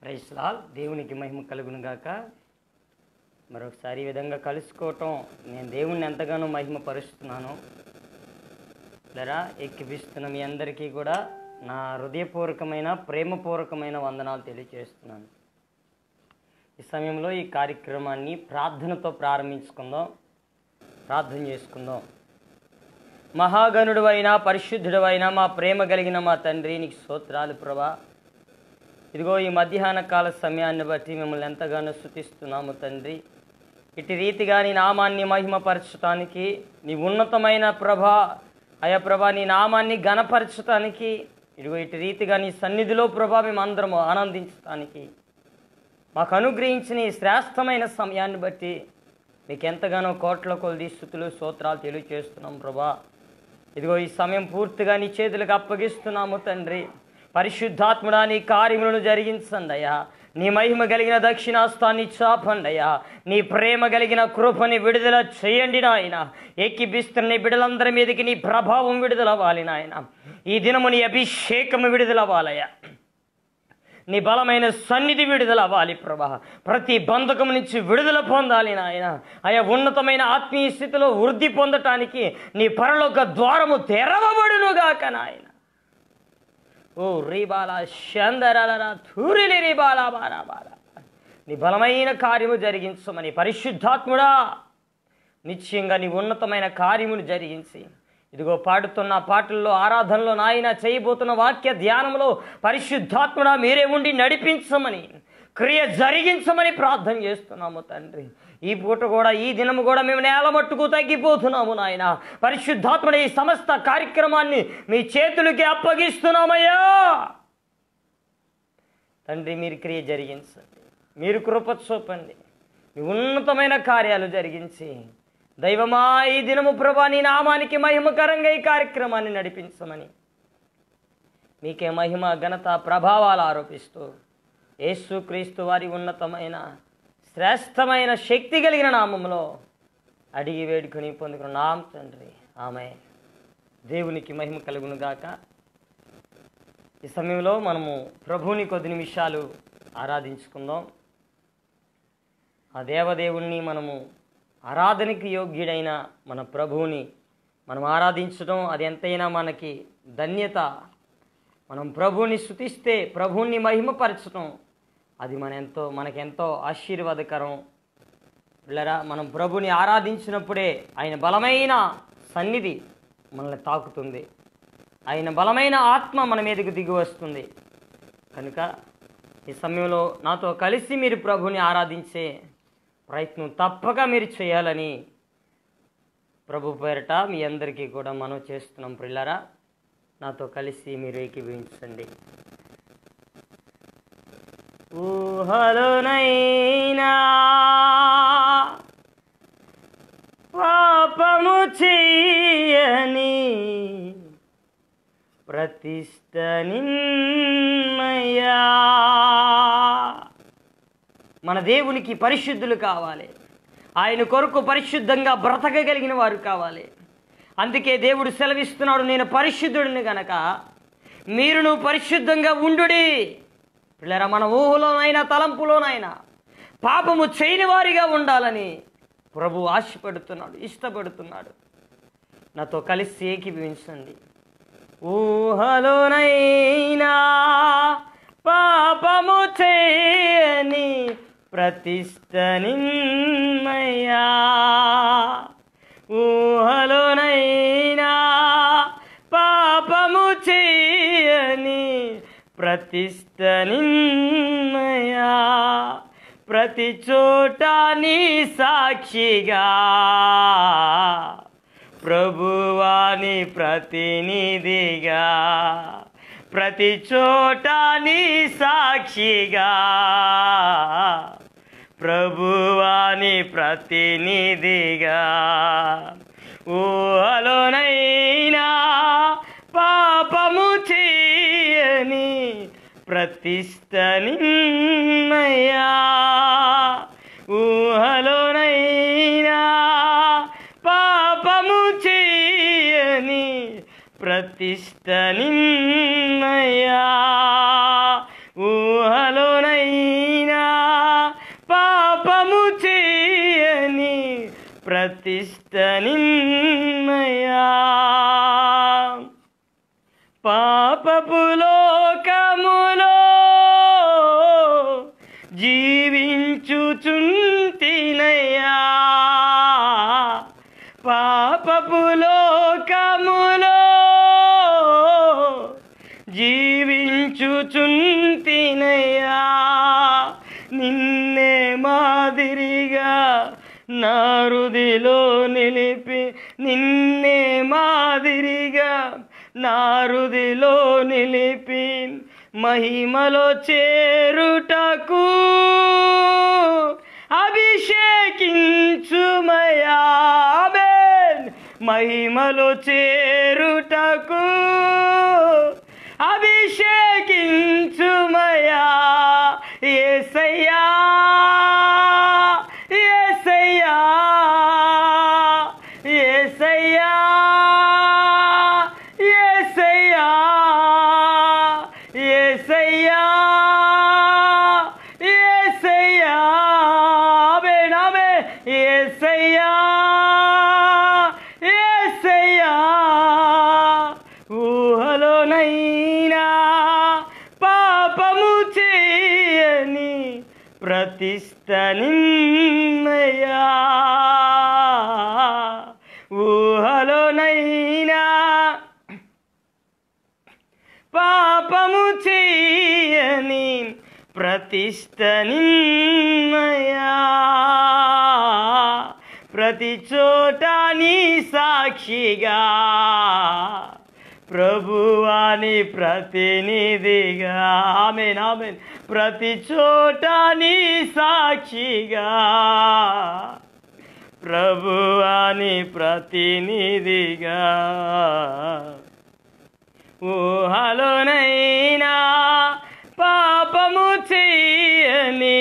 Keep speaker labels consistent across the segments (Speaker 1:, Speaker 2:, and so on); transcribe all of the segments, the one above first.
Speaker 1: Praise Lord. దేవునికి మహిమ కలుగును గాక. మరొకసారి ఈ విధంగా కలుసుకోవటం నేను దేవుణ్ణి ఎంతగానో మహిమ పరుస్తున్నాను. ధరా ఎక్కిపిస్తున్న మీ అందరికీ కూడా నా హృదయపూర్వకమైన ప్రేమపూర్వకమైన వందనాలు తెలియజేస్తున్నాను. ఈ సమయంలో ఈ కార్యక్రమాన్ని ప్రార్థనతో ప్రారంభించుకుందాం. ప్రార్థన చేసుకుందాం. మహాగణుడు అయినా పరిశుద్ధుడు అయినా మా ప్రేమ కలిగిన మా తండ్రి, నీకు స్తోత్రాలు ప్రభా. ఇదిగో ఈ మధ్యాహ్న కాల సమయాన్ని బట్టి మిమ్మల్ని ఎంతగానో స్తుతిస్తున్నాము తండ్రి. ఇటు రీతిగా నీ నామాన్ని మహిమపరచటానికి, నీ ఉన్నతమైన అయా ప్రభా నీ నామాన్ని ఘనపరచటానికి, ఇదిగో ఇటు రీతిగా నీ సన్నిధిలో ప్రభా మేము అందరము ఆనందించటానికి మాకు అనుగ్రహించిన ఈ శ్రేష్టమైన సమయాన్ని బట్టి మీకు ఎంతగానో కోట్ల కొలది స్తుతులు స్తోత్రాలు తెలియజేస్తున్నాం ప్రభా. ఇదిగో ఈ సమయం పూర్తిగా నీ చేతులకు అప్పగిస్తున్నాము తండ్రి. పరిశుద్ధాత్ముడా నీ కార్యములను జరిగించండి అయ్యా. నీ మహిమ కలిగిన దక్షిణాస్తాన్ని చాపండి అయ్యా. నీ ప్రేమ కలిగిన కృపని విడుదల చేయండి నాయన. ఎక్కిపిస్తున్న నీ బిడ్డలందరి మీదకి నీ ప్రభావం విడుదలవ్వాలి నాయన. ఈ దినము నీ అభిషేకము విడుదలవ్వాలయ్యా. నీ బలమైన సన్నిధి విడుదలవ్వాలి ప్రభా. ప్రతి బంధకం నుంచి విడుదల పొందాలి నాయన. ఆయా ఉన్నతమైన ఆత్మీయ స్థితిలో వృద్ధి పొందటానికి నీ పరలోక ద్వారము తెరవబడునుగాక నాయన. ఓ రీబాల షందరలరా థూరిలి రీబాల బారాబాల. నీ బలమైన కార్యము జరిగించమని పరిశుద్ధాత్ముడా నిశ్చయంగా నీ ఉన్నతమైన కార్యమును జరిగించి, ఇదిగో పాడుతున్న పాటల్లో ఆరాధనలో నాయన చేయబోతున్న వాక్య ధ్యానంలో పరిశుద్ధాత్ముడా మీరే ఉండి నడిపించమని, క్రియ జరిగించమని ప్రార్థన చేస్తున్నాము తండ్రి. ఈ పూట కూడా ఈ దినము కూడా మేము నేల మట్టుకు తగ్గిపోతున్నాము నాయన. పరిశుద్ధాత్ముడు ఈ సమస్త కార్యక్రమాన్ని మీ చేతులకి అప్పగిస్తున్నామయ్యా తండ్రి. మీరు క్రియ జరిగించండి, మీరు కృప చూపండి, మీ ఉన్నతమైన కార్యాలు జరిగించి దైవమా ఈ దినము ప్రభా నీ నామానికి మహిమకరంగా ఈ కార్యక్రమాన్ని నడిపించమని మీకే మహిమ ఘనత ప్రభావాలు ఆరోపిస్తూ యేసుక్రీస్తు వారి ఉన్నతమైన శ్రేష్టమైన శక్తి కలిగిన నామంలో అడిగి వేడుకొని పొందుకున్నాం తండ్రి, ఆమె. దేవునికి మహిమ కలుగును గాక. ఈ సమయంలో మనము ప్రభువుని కొద్ది నిమిషాలు ఆరాధించుకుందాం. ఆ దేవదేవుణ్ణి మనము ఆరాధనకి యోగ్యుడైన మన ప్రభువుని మనం ఆరాధించడం అది ఎంతైనా మనకి ధన్యత. మనం ప్రభువుని స్తుతిస్తే, ప్రభువుని మహిమపరచడం అది మనకెంతో ఆశీర్వాదకరం. పిల్లరా, మనం ప్రభుని ఆరాధించినప్పుడే ఆయన బలమైన సన్నిధి మనల్ని తాకుతుంది, ఆయన బలమైన ఆత్మ మన మీదకు దిగి వస్తుంది. కనుక ఈ సమయంలో నాతో కలిసి మీరు ప్రభుని ఆరాధించే ప్రయత్నం తప్పక మీరు చేయాలని ప్రభు పేరట మీ అందరికీ కూడా మనం చేస్తున్నాం. పిల్లరా, నాతో కలిసి మీరు ఏకీభవించండి. ఊహలోనైనా పాపము చేయని ప్రతిష్ఠ నిన్నయ్యా. మన దేవునికి పరిశుద్ధులు కావాలి. ఆయన కొరకు పరిశుద్ధంగా బ్రతకగలిగిన వారు కావాలి. అందుకే దేవుడు సెలవిస్తున్నాడు, నేను పరిశుద్ధుడిని గనక మీరును పరిశుద్ధంగా ఉండుడి. పిల్లరా, మన ఊహలోనైనా తలంపులోనైనా పాపము చేయని వారిగా ఉండాలని ప్రభు ఆశపడుతున్నాడు, ఇష్టపడుతున్నాడు. నాతో కలిసి ఏకీభవించండి. ఊహలోనైనా పాపము చేయని ప్రతిష్ఠ నిన్నయ్యా. ఊహలోనైనా పాపము చేయని ప్రతిష్ఠ నిన్నయ్యా. ప్రతి చోట నీ సాక్షిగా ప్రభువాని ప్రతినిధిగా, ప్రతి చోట నీ సాక్షిగా ప్రభువాని ప్రతినిధిగా. ఊహలోనైనా పాపము చేయని ప్రతిష్ఠ నిన్నయ్యా. ఊహలోనైనా పాపము చేయని ప్రతిష్ఠ నిన్నయ్యా. ఊహలోనైనా ప్రతిష్ట నిన్నయా పాపపు లోకములో జీవించుచుంటినయ్యా పాపపు లోకములో జీవించుచుంటినయ్యా నిన్నే మాదిరిగా నా హృదిలో నిలిపి నిన్నే మాదిరిగా నా హృదిలో నిలిపి మహిమలో చేరుటకు అభిషేకించుమయా ఆమేన్ మహిమలో చేరుటకు అభిషేకించుమయా యేసయ్యా యేసయ్యా యేసయ్యా యేసయ్యా యేసయ్యా యేసయ్యా ఆమేన్ ఆమేన్ యేసయ్యా యేసయ్యా ఊహలోనైనా పాపము చేయని ప్రతిష్ట నిన్నయా ఊహలోనైనా పాపము చేయని ప్రతిష్ట నిన్నయా ప్రతి చోట నీ సాక్షిగా ప్రభువాని ప్రతినిధిగా ఆమేన్ ఆమేన్ ప్రతి చోట నీ సాక్షిగా ప్రభువాని ప్రతినిధిగా ఊహలోనైనా పాపము చేయని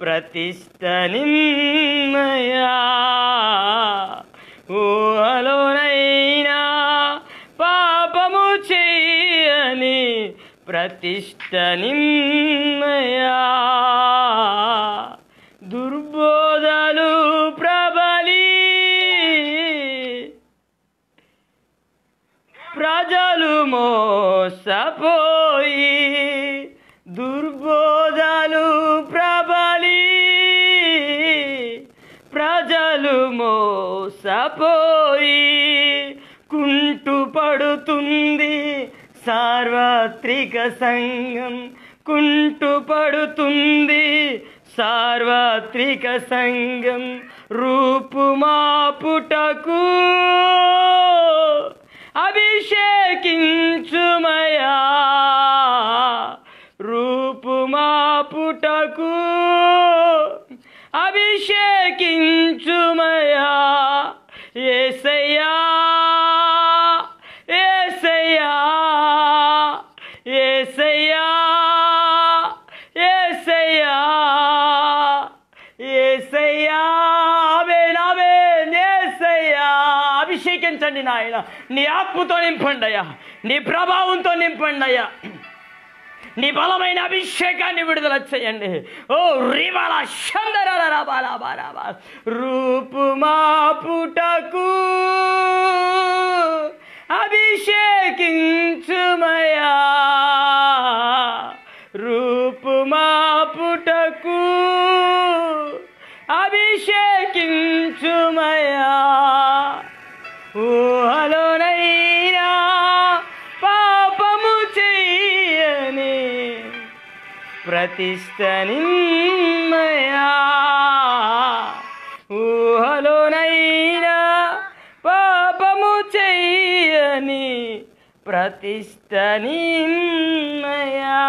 Speaker 1: ప్రతిష్ట నిన్నయా ఊహలోనైనా పాపము చేయని ప్రతిష్ట నిన్నయా దుర్బోధలు ప్రబలి ప్రజలు మోసపోయి దుర్బోధలు ప్రబలి ప్రజలు మోసపోయి కుంటుపడుతుంది సార్వత్రిక సంఘం కుంటుపడుతుంది సార్వత్రిక సంఘం రూపుమాపుటకు అభిషేకించుమయా రూపుమాపుటకు అభిషేకించుమయా యేసయ్యా యేసయ్యా యేసయ్యా యేసయ్యా యేసయ్యా ఆమేన్ ఆమేన్ యేసయ్యా అభిషేకించండి నాయన నీ ఆత్మతో నింపండి అయ్యా నీ ప్రభావంతో నింపండి అయ్యా నీ బలమైన అభిషేకాన్ని విడుదల చేయండి ఓ రివాల శందరరాబాలాబాలాబా రూపుమాపుటకు అభిషేకించుమయా రూపుమాపుటకు అభిషేకించుమయా ఊహలోనైనా పాపము చేయని ప్రతిష్ట నిన్నయా ఊహలోనైనా పాపము చేయని ప్రతిష్ట నిన్నయా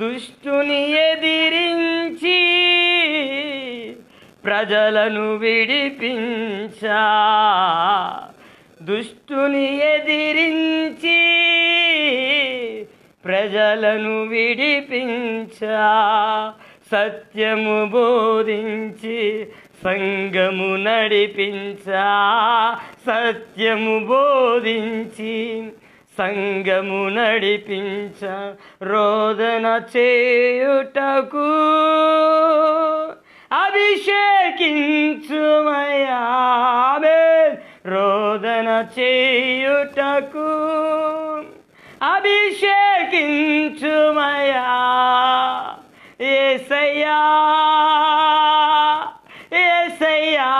Speaker 1: దుష్టుని ఎదిరించి ప్రజలను విడిపించా దుష్టుని ఎదిరించి ప్రజలను విడిపించా సత్యము బోధించి సంఘము నడిపించా సత్యము బోధించి సంఘము నడిపించా రోదన చేయుటకు అభిషేకించుమయ్యా ఆమేన్. రోదన చేయుటకు అభిషేకించుమయ్యా యేసయ్యా యేసయ్యా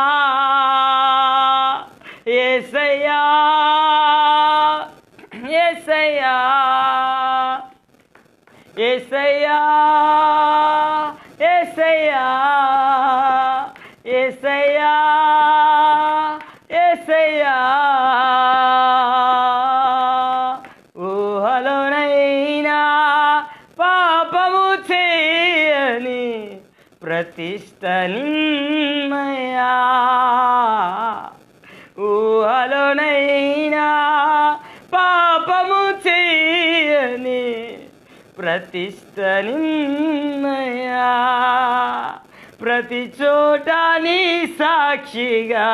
Speaker 1: యేసయ్యా యేసయ్యా యేసయ్యా యేసయ్యా యేసయ్యా యేసయ్యా ఊహలోనైనా పాపము చేయని ప్రతిష్ట నిమ్మయా ఊహలోనైనా పాపము చేయని ప్రతిష్ట నిమ్మయా ప్రతి చోట నీ సాక్షిగా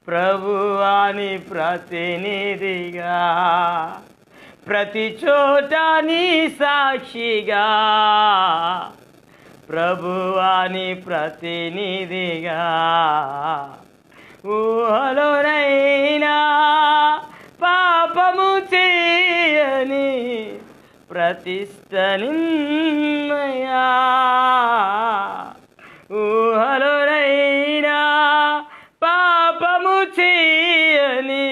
Speaker 1: ప్రభువాని ప్రతినిధిగా ప్రతి చోట నీ సాక్షిగా ప్రభువాని ప్రతినిధిగా ఊహలోనైనా పాపము చేయని ప్రతిష్ట నిమ్మయా ఊహలోనైనా పాపము చేయని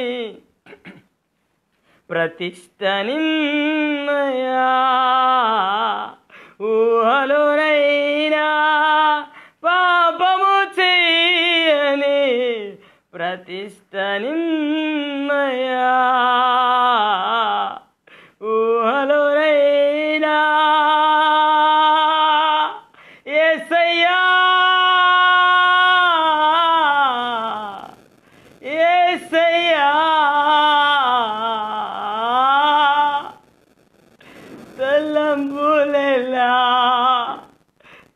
Speaker 1: ప్రతిష్ట నిమ్మయా ఊహలోనైనా పాపము చేయని ప్రతిష్ట నిమ్మయా ఊహలోనైనా యేసయ్యా యేసయ్యా తలంబులెలా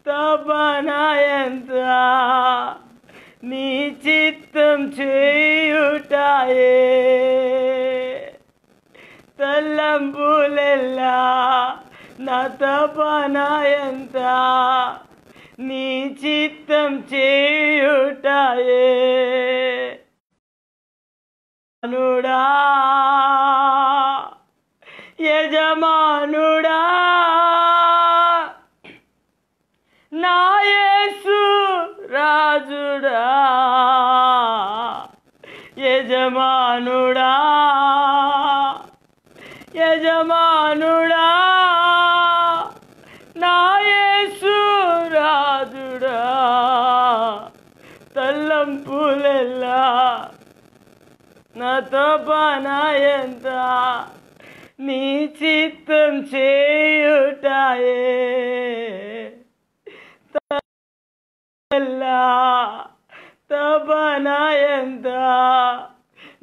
Speaker 1: తపనయంత నీ చిత్తం చేయుటాయే తలంబులెలా నా తపనయంత నీ చిత్తం చేయుటాయే అనుడా యజమానుడా నా యేసు రాజుడా యజమానుడా యజమానుడా నా యేసు రాజుడా తలంపులెల్లా నా తపనయంత నీ చిత్తం చేయుటాయే తపనయంత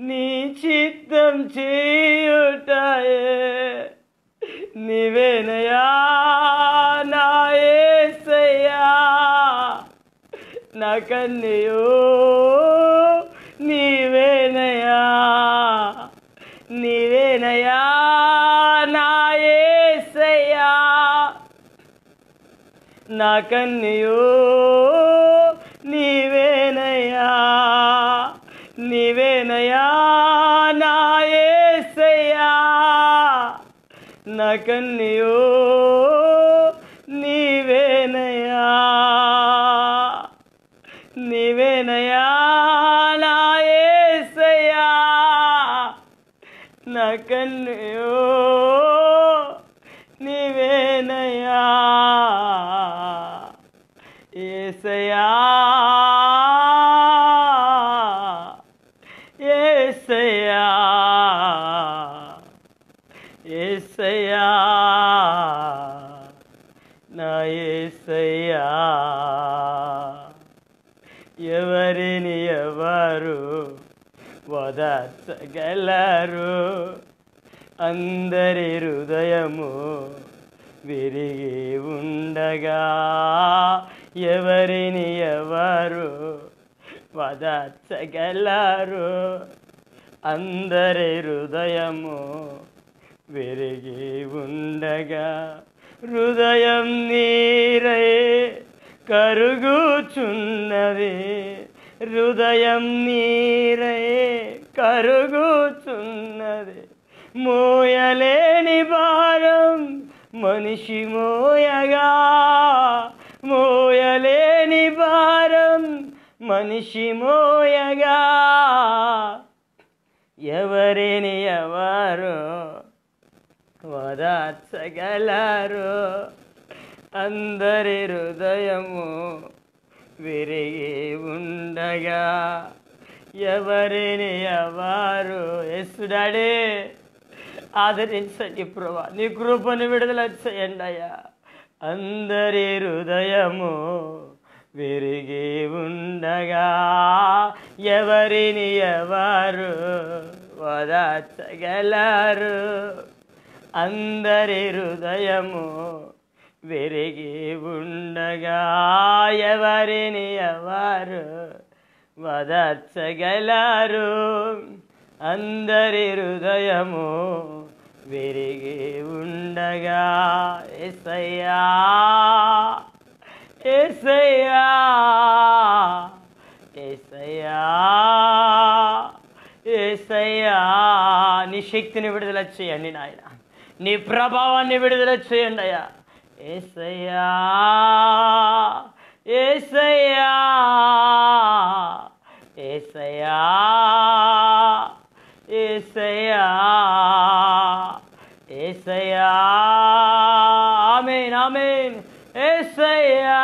Speaker 1: నీ చిత్తం చేయుటాయే నీవేనయా నా యేసయ్యా నా కన్యయో నీవేనయా నీవేనయా నా యేసయ్యా నా కన్యయో నీవేనయా నీవేనయా నా యేసయ్యా నా కన్యయో నీవేనయా నీవేనయా నా యేసయ్యా నా కన్యయో నీవేనయా యేసయ్యా యేసయ్యా యేసయ్యా నా యేసయ్యా ఎవరిని ఎవరు ఓదార్చగలరు అందరి హృదయము విరిగి ఉండగా ఎవరిని ఎవరు ఓదార్చగలరు అందరి హృదయము విరిగి ఉండగా హృదయం నీరై కరుగుచున్నది, హృదయం నీరై కరుగుచున్నది. మోయలేని భారం మనిషి మోయగా, మోయలేని భారం మనిషి మోయగా, ఎవరిని ఎవరు ఓదార్చగలరు? అందరి హృదయము విరిగి ఉండగా ఎవరిని ఎవరు? యేసుడాడే ఆదరించండి ప్రభా, నీ కృపను విడుదల చేయండి అయ్యా. అందరి హృదయము విరిగి ఉండగా ఎవరిని ఎవరు ఓదార్చగలరు? అందరి హృదయము విరిగి ఉండగా ఎవరిని ఎవరు ఓదార్చగలరు? అందరి హృదయము విరిగి ఉండగా. యేసయ్యా, యేసయ్యా, యేసయ్యా, యేసయ్యా, నీ శక్తిని విడుదల చేయండి నాయన, నీ ప్రభావాన్ని విడుదల చేయండి అయ్యా. యేసయ్యా, యేసయ్యా, యేసయ్యా, యేసయ్యా, యేసయ్యా, ఆమేన్, ఆమేన్. యేసయ్యా,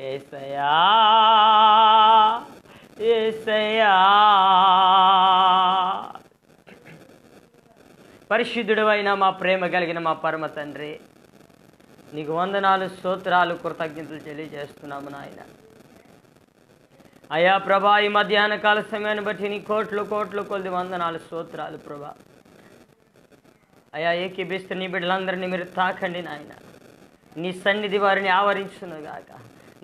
Speaker 1: యేసయ్యా, యేసయ్యా. పరిశుద్ధుడు అయిన మా ప్రేమ కలిగిన మా పరమ తండ్రి, నీకు వందనాలు, స్తోత్రాలు, కృతజ్ఞతలు తెలియజేస్తున్నాము నాయన. అయ్యా ప్రభా, ఈ మధ్యాహ్న కాల సమయాన్ని బట్టి నీ కోట్లు కోట్లు కొద్ది వందనాలు, స్తోత్రాలు ప్రభా. అయ్యా ఏకీభిస్తూ నీ బిడ్డలందరినీ మీరు తాకండి నాయన. నీ సన్నిధి వారిని ఆవరించునుగాక,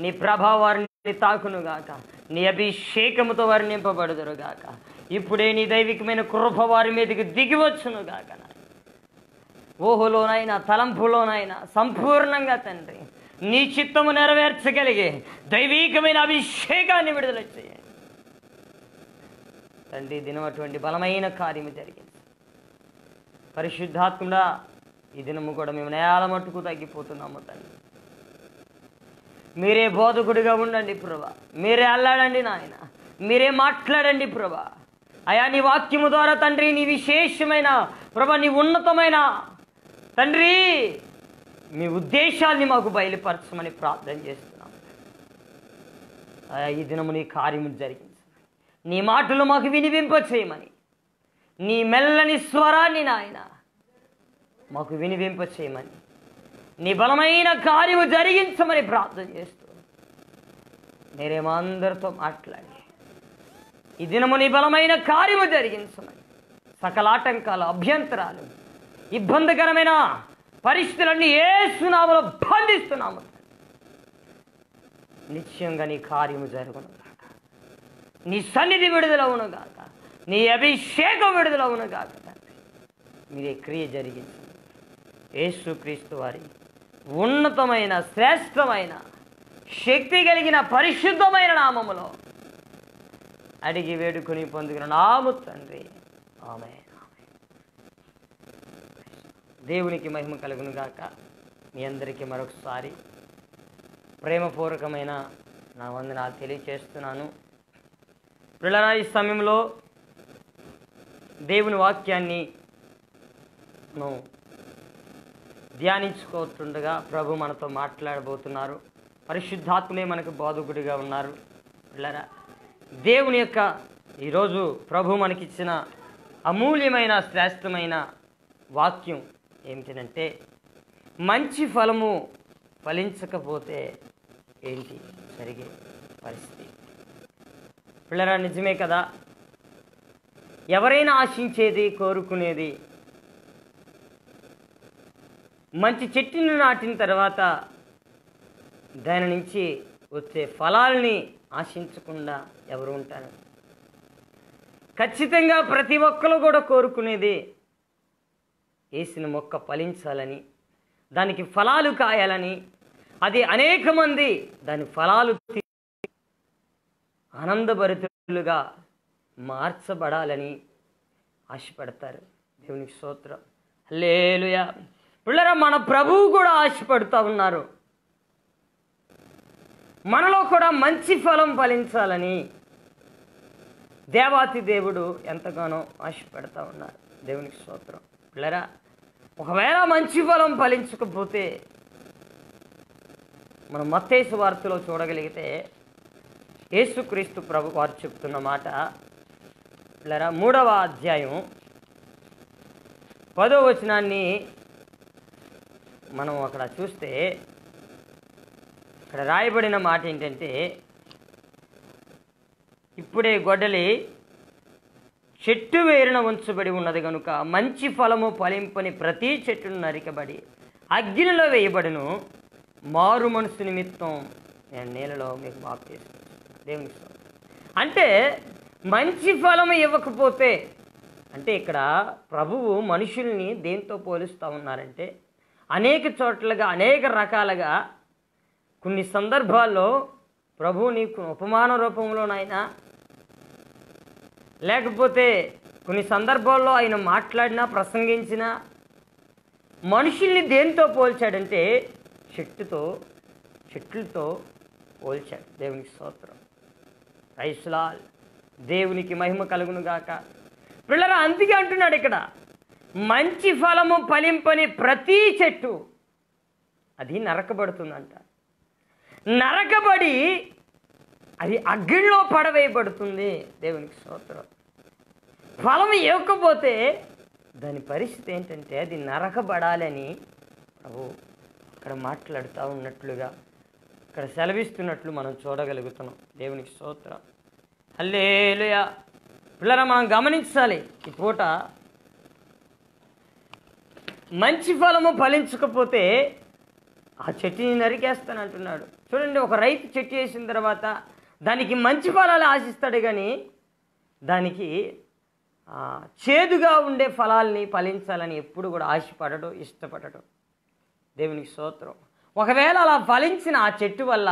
Speaker 1: నీ ప్రభావ వారిని తాకునుగాక, నీ అభిషేకముతో వారిని నింపబడుదురుగాక. ఇప్పుడే నీ దైవికమైన కృప వారి మీదకి దిగివచ్చునుగాక. ఊహలోనైనా తలంపులోనైనా సంపూర్ణంగా తండ్రి నీ చిత్తము నెరవేర్చగలిగే దైవికమైన అభిషేకాన్ని విడుదల చేయండి తండ్రి. దినం అటువంటి బలమైన కార్యము జరిగింది. పరిశుద్ధాత్ముడా, ఈ దినము కూడా మేము నేల మట్టుకు తగ్గిపోతున్నాము తండ్రి. మీరే బోధకుడిగా ఉండండి ప్రభా, మీరే అల్లాడండి నాయన, మీరే మాట్లాడండి ప్రభా. అయా నీ వాక్యము ద్వారా తండ్రి నీ విశేషమైన ప్రభా, నీ ఉన్నతమైన తండ్రి మీ ఉద్దేశాల్ని మాకు బయలుపరచమని ప్రార్థన చేస్తున్నాం. అయా ఈ దినము నీ కార్యము జరిగించమని, నీ మాటలు మాకు వినిపింప చేయమని, నీ మెల్లని స్వరాన్ని నాయన మాకు వినిపింప చేయమని, నీ బలమైన కార్యము జరిగించమని ప్రార్థన చేస్తూ మీరేమో అందరితో మాట్లాడి ఈ దినము నీ బలమైన కార్యము జరిగించమని, సకల ఆటంకాలు, అభ్యంతరాలు, ఇబ్బందికరమైన పరిస్థితులన్నీ యేసు నామములో బంధిస్తున్నాము. నిశ్చయంగా నీ కార్యము జరుగునుగాక, నీ సన్నిధి విడుదలవునుగాక, నీ అభిషేకం విడుదలవునుగాక. మీరే క్రియ జరిగించండి. యేసుక్రీస్తు వారి ఉన్నతమైన శ్రేష్టమైన శక్తి కలిగిన పరిశుద్ధమైన నామములో అడిగి వేడుకొని పొందుకున్న నాము తండ్రి, ఆమేన్. దేవునికి మహిమ కలుగును గాక. మీ అందరికీ మరొకసారి ప్రేమపూర్వకమైన నా వందనాలు తెలియచేస్తున్నాను. పిల్లరా, ఈ సమయంలో దేవుని వాక్యాన్ని మనం ధ్యానించుకుంటుండగా ప్రభు మనతో మాట్లాడబోతున్నారు. పరిశుద్ధాత్ములే మనకు బోధకుడిగా ఉన్నారు. పిల్లరా, దేవుని యొక్క ఈరోజు ప్రభు మనకిచ్చిన అమూల్యమైన శ్రేష్టమైన వాక్యం ఏమిటంటే, మంచి ఫలము ఫలించకపోతే ఏంటి జరిగే పరిస్థితి. పిల్లరా, నిజమే కదా, ఎవరైనా ఆశించేది, కోరుకునేది మంచి చెట్టును నాటిన తర్వాత దాని నుంచి వచ్చే ఫలాల్ని ఆశించకుండా ఎవరు ఉంటారు? ఖచ్చితంగా ప్రతి ఒక్కరు కూడా కోరుకునేది వేసిన మొక్క ఫలించాలని, దానికి ఫలాలు కాయాలని, అది అనేక మంది దాని ఫలాలు ఆనందభరితులుగా మార్చబడాలని ఆశపడతారు. దేవునికి స్తోత్రం. హల్లెలూయా. పిల్లరా, మన ప్రభువు కూడా ఆశపడుతూ ఉన్నారు. మనలో కూడా మంచి ఫలం ఫలించాలని దేవాతి దేవుడు ఎంతగానో ఆశపడతా ఉన్నారు. దేవునికి స్తోత్రం. పిల్లరా, ఒకవేళ మంచి ఫలం ఫలించకపోతే మనం మత్తయి సువార్తలో చూడగలిగితే యేసుక్రీస్తు ప్రభు వారు చెప్తున్న మాట, పిల్లరా 3వ అధ్యాయం 10వ వచనాన్ని మనం అక్కడ చూస్తే అక్కడ రాయబడిన మాట ఏంటంటే, ఇప్పుడే గొడ్డలి చెట్టు వేరున ఉంచబడి ఉన్నది కనుక మంచి ఫలము ఫలింపని ప్రతి చెట్టును నరికబడి అగ్నిలో వేయబడును. మారు మనసు నిమిత్తం నేను నీళ్ళలో మీకు బాప్తిస్మం. దేవునికి స్తోత్రం. అంటే మంచి ఫలము ఇవ్వకపోతే, అంటే ఇక్కడ ప్రభువు మనుషుల్ని దేంతో పోలుస్తూ ఉన్నారంటే, అనేక చోట్లుగా అనేక రకాలుగా కొన్ని సందర్భాల్లో ప్రభువు నీకు ఉపమాన రూపంలోనైనా, లేకపోతే కొన్ని సందర్భాల్లో ఆయన మాట్లాడినా ప్రసంగించినా మనుషుల్ని దేంతో పోల్చాడంటే చెట్లతో పోల్చాడు. దేవునికి స్తోత్రం. Praise Lord. దేవునికి మహిమ కలుగును గాక. పిల్లరా, అందుకే అంటున్నాడు ఇక్కడ, మంచి ఫలము ఫలింపని ప్రతి చెట్టు అది నరకబడుతుందంట. నరకబడి అది అగ్నిలో పడవేయబడుతుంది. దేవునికి స్తోత్రం. ఫలం ఇవ్వకపోతే దాని పరిస్థితి ఏంటంటే అది నరకబడాలని ప్రభు ఇక్కడ మాట్లాడుతూ ఉన్నట్లుగా, ఇక్కడ సెలవిస్తున్నట్లు మనం చూడగలుగుతున్నాం. దేవునికి స్తోత్రం. హల్లెలూయా. పిల్లరా, మనం గమనించాలి, ఈ పూట మంచి ఫలము ఫలించకపోతే ఆ చెట్టుని నరికేస్తానంటున్నాడు. చూడండి, ఒక రైతు చెట్టు వేసిన తర్వాత దానికి మంచి ఫలాలు ఆశిస్తాడు, కానీ దానికి చేదుగా ఉండే ఫలాల్ని ఫలించాలని ఎప్పుడు కూడా ఆశపడడు, ఇష్టపడడు. దేవునికి స్తోత్రం. ఒకవేళ అలా ఫలించిన ఆ చెట్టు వల్ల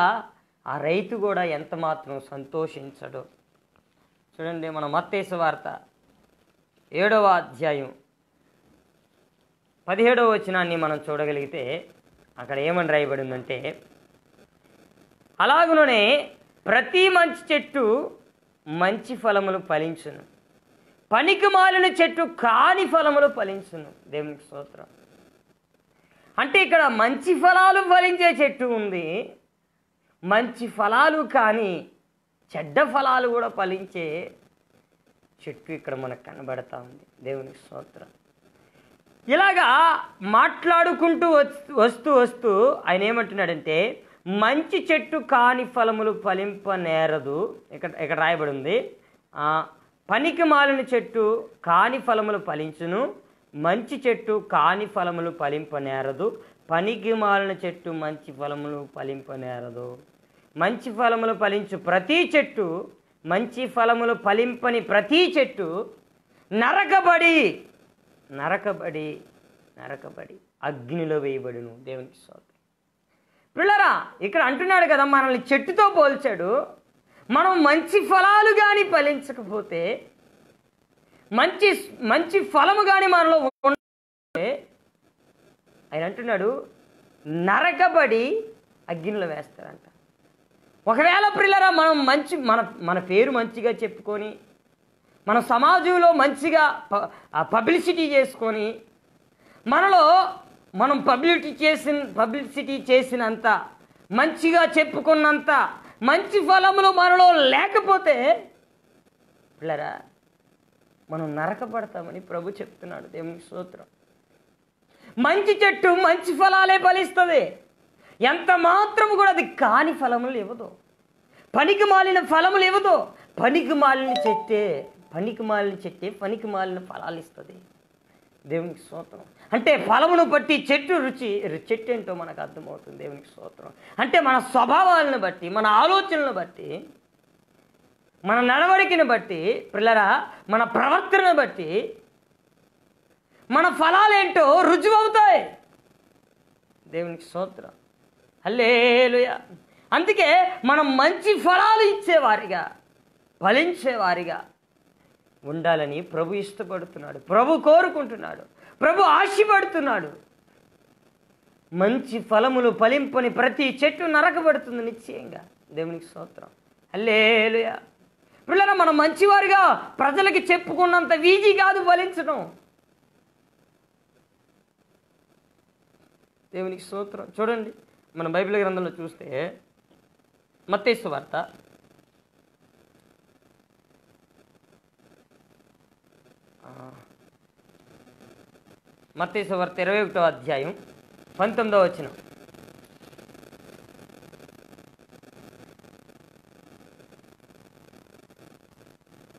Speaker 1: ఆ రైతు కూడా ఎంత మాత్రం సంతోషించడు. చూడండి, మన మత్తయి సువార్త 7వ అధ్యాయం 17వ వచనాన్ని మనం చూడగలిగితే అక్కడ ఏమని రాయబడి ఉందంటే, అలాగుననే ప్రతి మంచి చెట్టు మంచి ఫలములు ఫలించును, పనికి మాలిన చెట్టు కాని ఫలములు ఫలించును. దేవునికి స్తోత్రం. అంటే ఇక్కడ మంచి ఫలాలు ఫలించే చెట్టు ఉంది, మంచి ఫలాలు కానీ చెడ్డ ఫలాలు కూడా ఫలించే చెట్టు ఇక్కడ మనకు కనబడతా ఉంది. దేవునికి స్తోత్రం. ఇలాగా మాట్లాడుకుంటూ వస్తూ వస్తూ ఆయన ఏమంటున్నాడంటే, మంచి చెట్టు కాని ఫలములు ఫలింపనేరదు. ఇక్కడ రాయబడి ఉంది, పనికి మాలిన చెట్టు కాని ఫలములు ఫలించును, మంచి చెట్టు కాని ఫలములు ఫలింపనేరదు. పనికి మాలిన చెట్టు మంచి ఫలములు ఫలింపనేరదు. మంచి ఫలములు ఫలించు ప్రతి చెట్టు, మంచి ఫలములు ఫలింపని ప్రతి చెట్టు నరకబడి అగ్నిలో వేయబడును. దేవునికి స్తోత్రం. పిల్లరా, ఇక్కడ అంటున్నాడు కదా, మనల్ని చెట్టుతో పోల్చాడు. మనం మంచి ఫలాలు కానీ ఫలించకపోతే, మంచి ఫలము కానీ మనలో ఉంటే, ఆయన అంటున్నాడు నరకబడి అగ్నిలో వేస్తారంట. ఒకవేళ పిల్లరా, మనం మన పేరు మంచిగా చెప్పుకొని, మన సమాజంలో మంచిగా పబ్లిసిటీ చేసుకొని, మనలో మనం పబ్లిసిటీ చేసినంత, మంచిగా చెప్పుకున్నంత మంచి ఫలములు మనలో లేకపోతే పిల్లరా మనం నరకబడతామని ప్రభు చెప్తున్నాడు. దేవునికి స్తోత్రం. మంచి చెట్టు మంచి ఫలాలే ఫలిస్తుంది, ఎంత మాత్రం కూడా అది కాని ఫలములు ఇవ్వదు, పనికి మాలిన ఫలములు ఇవ్వదు. పనికి మాలిన చెట్టే పనికి మాలిన ఫలాలు ఇస్తుంది. దేవునికి స్తోత్రం. అంటే ఫలమును బట్టి చెట్టు ఏంటో మనకు అర్థమవుతుంది. దేవునికి స్తోత్రం. అంటే మన స్వభావాలను బట్టి, మన ఆలోచనలను బట్టి, మన నడవడికను బట్టి, పిల్లరా మన ప్రవర్తనను బట్టి మన ఫలాలేంటో రుజువు అవుతాయి. దేవునికి స్తోత్రం. హల్లెలూయా. అందుకే మనం మంచి ఫలాలు ఇచ్చేవారిగా, ఫలించేవారిగా ఉండాలని ప్రభు ఇష్టపడుతున్నాడు, ప్రభు కోరుకుంటున్నాడు, ప్రభు ఆశపడుతున్నాడు. మంచి ఫలములు ఫలింపని ప్రతి చెట్టు నరకబడుతుంది నిశ్చయంగా. దేవునికి స్తోత్రం. హల్లెలూయా. పిల్లలు, మనం మంచివారిగా ప్రజలకి చెప్పుకున్నంత ఈజీ కాదు ఫలించడం. దేవునికి స్తోత్రం. చూడండి, మన బైబిల్ గ్రంథంలో చూస్తే మత్తయి సువార్త 21వ అధ్యాయం 19వ వచనం.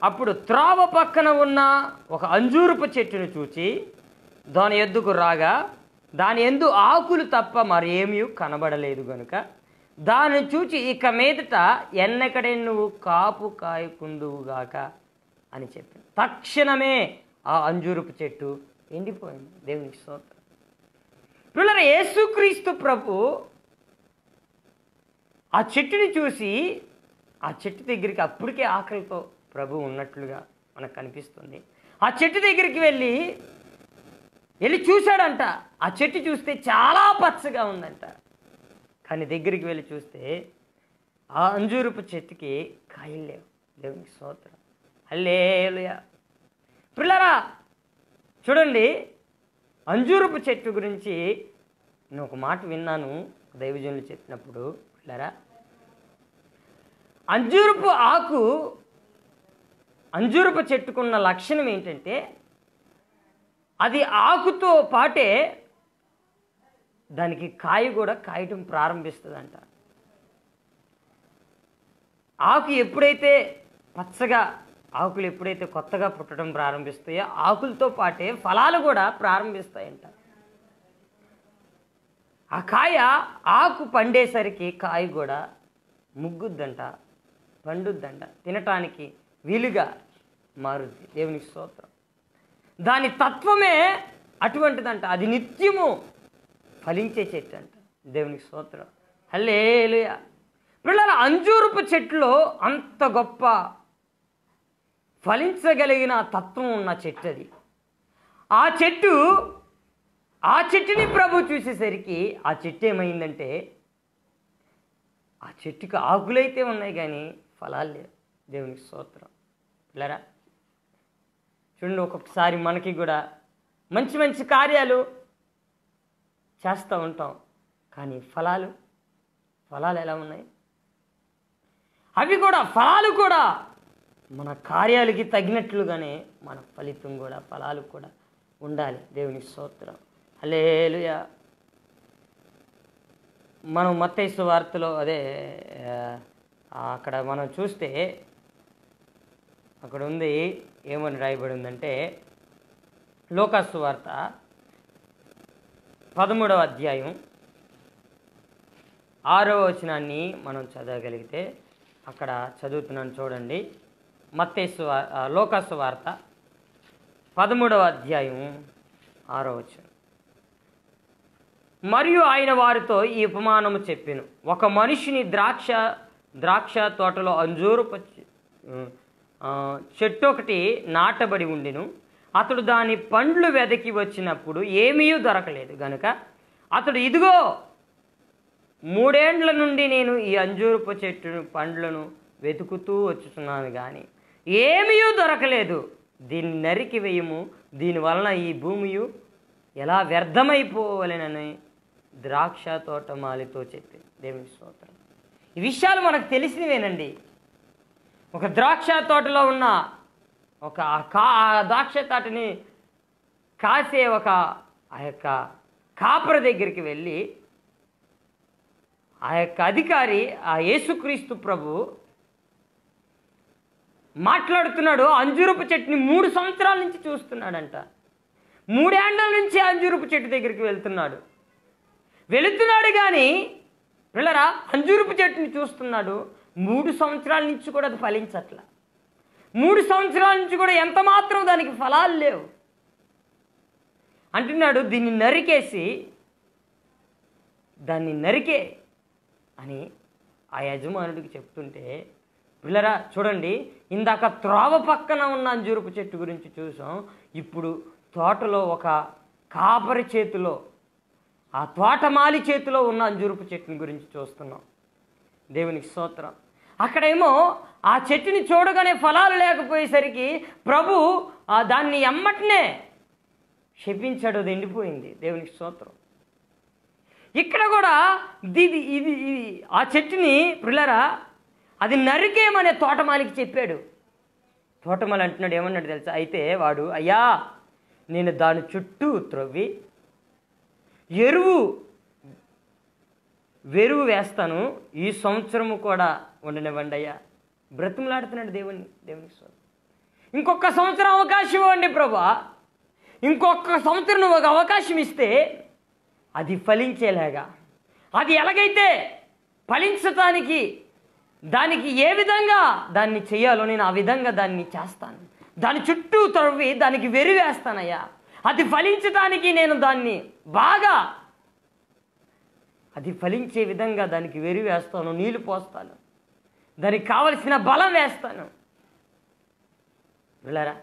Speaker 1: అప్పుడు త్రావ పక్కన ఉన్న ఒక అంజూరపు చెట్టును చూచి దాని ఎద్దుకు రాగా దాని యందు ఆకులు తప్ప మరేమీ కనబడలేదు గనుక దాన్ని చూచి ఇక మీదట ఎన్నకడే నువ్వు కాపు కాయకుందువుగాక అని చెప్పింది. తక్షణమే ఆ అంజూరపు చెట్టు ఎండిపోయింది. దేవునికి స్తోత్రం. పిల్లలు, యేసుక్రీస్తు ప్రభు ఆ చెట్టుని చూసి ఆ చెట్టు దగ్గరికి అప్పటికే ఆకలితో ప్రభు ఉన్నట్లుగా మనకు కనిపిస్తుంది. ఆ చెట్టు దగ్గరికి వెళ్ళి చూశాడంట. ఆ చెట్టు చూస్తే చాలా పచ్చగా ఉందంట. కానీ దగ్గరికి వెళ్ళి చూస్తే ఆ అంజూరపు చెట్టుకి కాయలు లేవు. దేవునికి స్తోత్రం. హల్లెలూయా. పిల్లరా, చూడండి, అంజూరపు చెట్టు గురించి నేను ఒక మాట విన్నాను దైవజనులు చెప్పినప్పుడు. పిల్లరా, అంజూరపు చెట్టుకున్న లక్షణం ఏంటంటే అది ఆకుతో పాటే దానికి కాయ కూడా కాయటం ప్రారంభిస్తుందంట. ఆకు ఎప్పుడైతే పచ్చగా, ఆకులు ఎప్పుడైతే కొత్తగా పుట్టడం ప్రారంభిస్తాయో ఆకులతో పాటే ఫలాలు కూడా ప్రారంభిస్తాయంట. ఆ కాయ, ఆకు పండేసరికి కాయ కూడా ముగ్గుద్దంట, పండుద్దంట, తినటానికి వీలుగా మారుద్ది. దేవునికి స్తోత్రం. దాని తత్వమే అటువంటిదంట. అది నిత్యము ఫలించే చెట్టు అంట. దేవునికి స్తోత్రం. హల్లెలూయా. పిల్లల, అంజూరపు చెట్టులో అంత గొప్ప ఫలించగలిగిన తత్వం ఉన్న చెట్టు అది. ఆ చెట్టుని ప్రభు చూసేసరికి ఆ చెట్టు ఏమైందంటే ఆ చెట్టుకి ఆకులైతే ఉన్నాయి కానీ ఫలాలు లేవు. దేవునికి స్తోత్రం. పిల్లరా, చూడండి, ఒక్కొక్కసారి మనకి కూడా మంచి మంచి కార్యాలు చేస్తూ ఉంటాం, కానీ ఫలాలు ఎలా ఉన్నాయి? అవి కూడా, ఫలాలు కూడా మన కార్యాలకి తగినట్లుగానే మన ఫలితం కూడా, ఫలాలు కూడా ఉండాలి. దేవునికి స్తోత్రం. హల్లెలూయా. మనం మత్తయి సువార్తలో అక్కడ మనం చూస్తే అక్కడ ఉంది, ఏమని రాయబడి ఉందంటే లూకా సువార్త 13వ అధ్యాయం 6వ వచనాన్ని మనం చదవగలిగితే, అక్కడ చదువుతున్నాను చూడండి. లూకా సువార్త 13వ అధ్యాయం 6వ వచనం. మరియు ఆయన వారితో ఈ ఉపమానము చెప్పెను. ఒక మనిషిని ద్రాక్ష తోటలో అంజూరపు చెట్టు ఒకటి నాటబడి ఉండెను. అతడు దాని పండ్లు వెదకి వచ్చినప్పుడు ఏమీ దొరకలేదు గనుక అతడు, ఇదిగో 3 ఏండ్ల నుండి నేను ఈ అంజూరపు చెట్టు పండ్లను వెతుకుతూ వచ్చుతున్నాను కానీ ఏమీ దొరకలేదు. దీన్ని నరికి వేయము, దీనివలన ఈ భూమి ఎలా వ్యర్థమైపోవలెనని ద్రాక్ష తోటమాలితో చెప్పింది. దేవుని స్తోత్రం. ఈ విషయాలు మనకు తెలిసినవేనండి. ఒక ద్రాక్ష తోటలో ఉన్న ద్రాక్ష తోటని కాసే ఆ యొక్క కాపరి దగ్గరికి వెళ్ళి ఆ యొక్క అధికారి, ఆ యేసుక్రీస్తు ప్రభు మాట్లాడుతున్నాడు. అంజూరపు చెట్టుని 3 సంవత్సరాల నుంచి చూస్తున్నాడంట. 3 ఏండ్ల నుంచి అంజూరపు చెట్టు దగ్గరికి వెళుతున్నాడు కానీ పిల్లరా, అంజూరపు చెట్టుని చూస్తున్నాడు. 3 సంవత్సరాల నుంచి కూడా అది ఫలించట్లా. 3 సంవత్సరాల నుంచి కూడా ఎంత మాత్రం దానికి ఫలాలు లేవు. అంటున్నాడు, దీన్ని నరికే అని ఆ యజమానుడికి చెప్తుంటే, పిల్లరా చూడండి, ఇందాక త్రోవ పక్కన ఉన్న అంజూరపు చెట్టు గురించి చూసాం. ఇప్పుడు తోటలో ఒక కాపరి చేతిలో, ఆ తోటమాలి చేతిలో ఉన్న అంజూరపు చెట్టుని గురించి చూస్తున్నాం. దేవునికి స్తోత్రం. అక్కడేమో ఆ చెట్టుని చూడగానే ఫలాలు లేకపోయేసరికి ప్రభు దాన్ని ఎమ్మటనే శపించాడు, అది ఎండిపోయింది. దేవునికి స్తోత్రం. ఇక్కడ కూడా ఇది ఆ చెట్టుని పిల్లరా అది నరికేయమనే తోటమాలికి చెప్పాడు. తోటమాలి అంటున్నాడు, ఏమన్నాడు తెలుసా? అయితే వాడు, అయ్యా నేను దాని చుట్టూ త్రవ్వి వెరువు వేస్తాను, ఈ సంవత్సరము కూడా ఉండనివ్వండి అయ్యా. బ్రతిమలాడుతున్నాడు దేవునికి స్తోత్రం. ఇంకొక సంవత్సరం అవకాశం ఇవ్వండి ప్రభా, ఇంకొక సంవత్సరం నువ్వు ఒక అవకాశం ఇస్తే అది ఫలించేలాగా, అది ఎలాగైతే ఫలించటానికి దానికి ఏ విధంగా దాన్ని చేయాలో నేను ఆ విధంగా దాన్ని చేస్తాను. దాని చుట్టూ త్రవ్వి దానికి వెరివేస్తానయ్యా. అది ఫలించటానికి నేను దాన్ని బాగా అది ఫలించే విధంగా దానికి వెరివేస్తాను, నీళ్లు పోస్తాను, దానికి కావలసిన బలం వేస్తాను వెళ్ళరా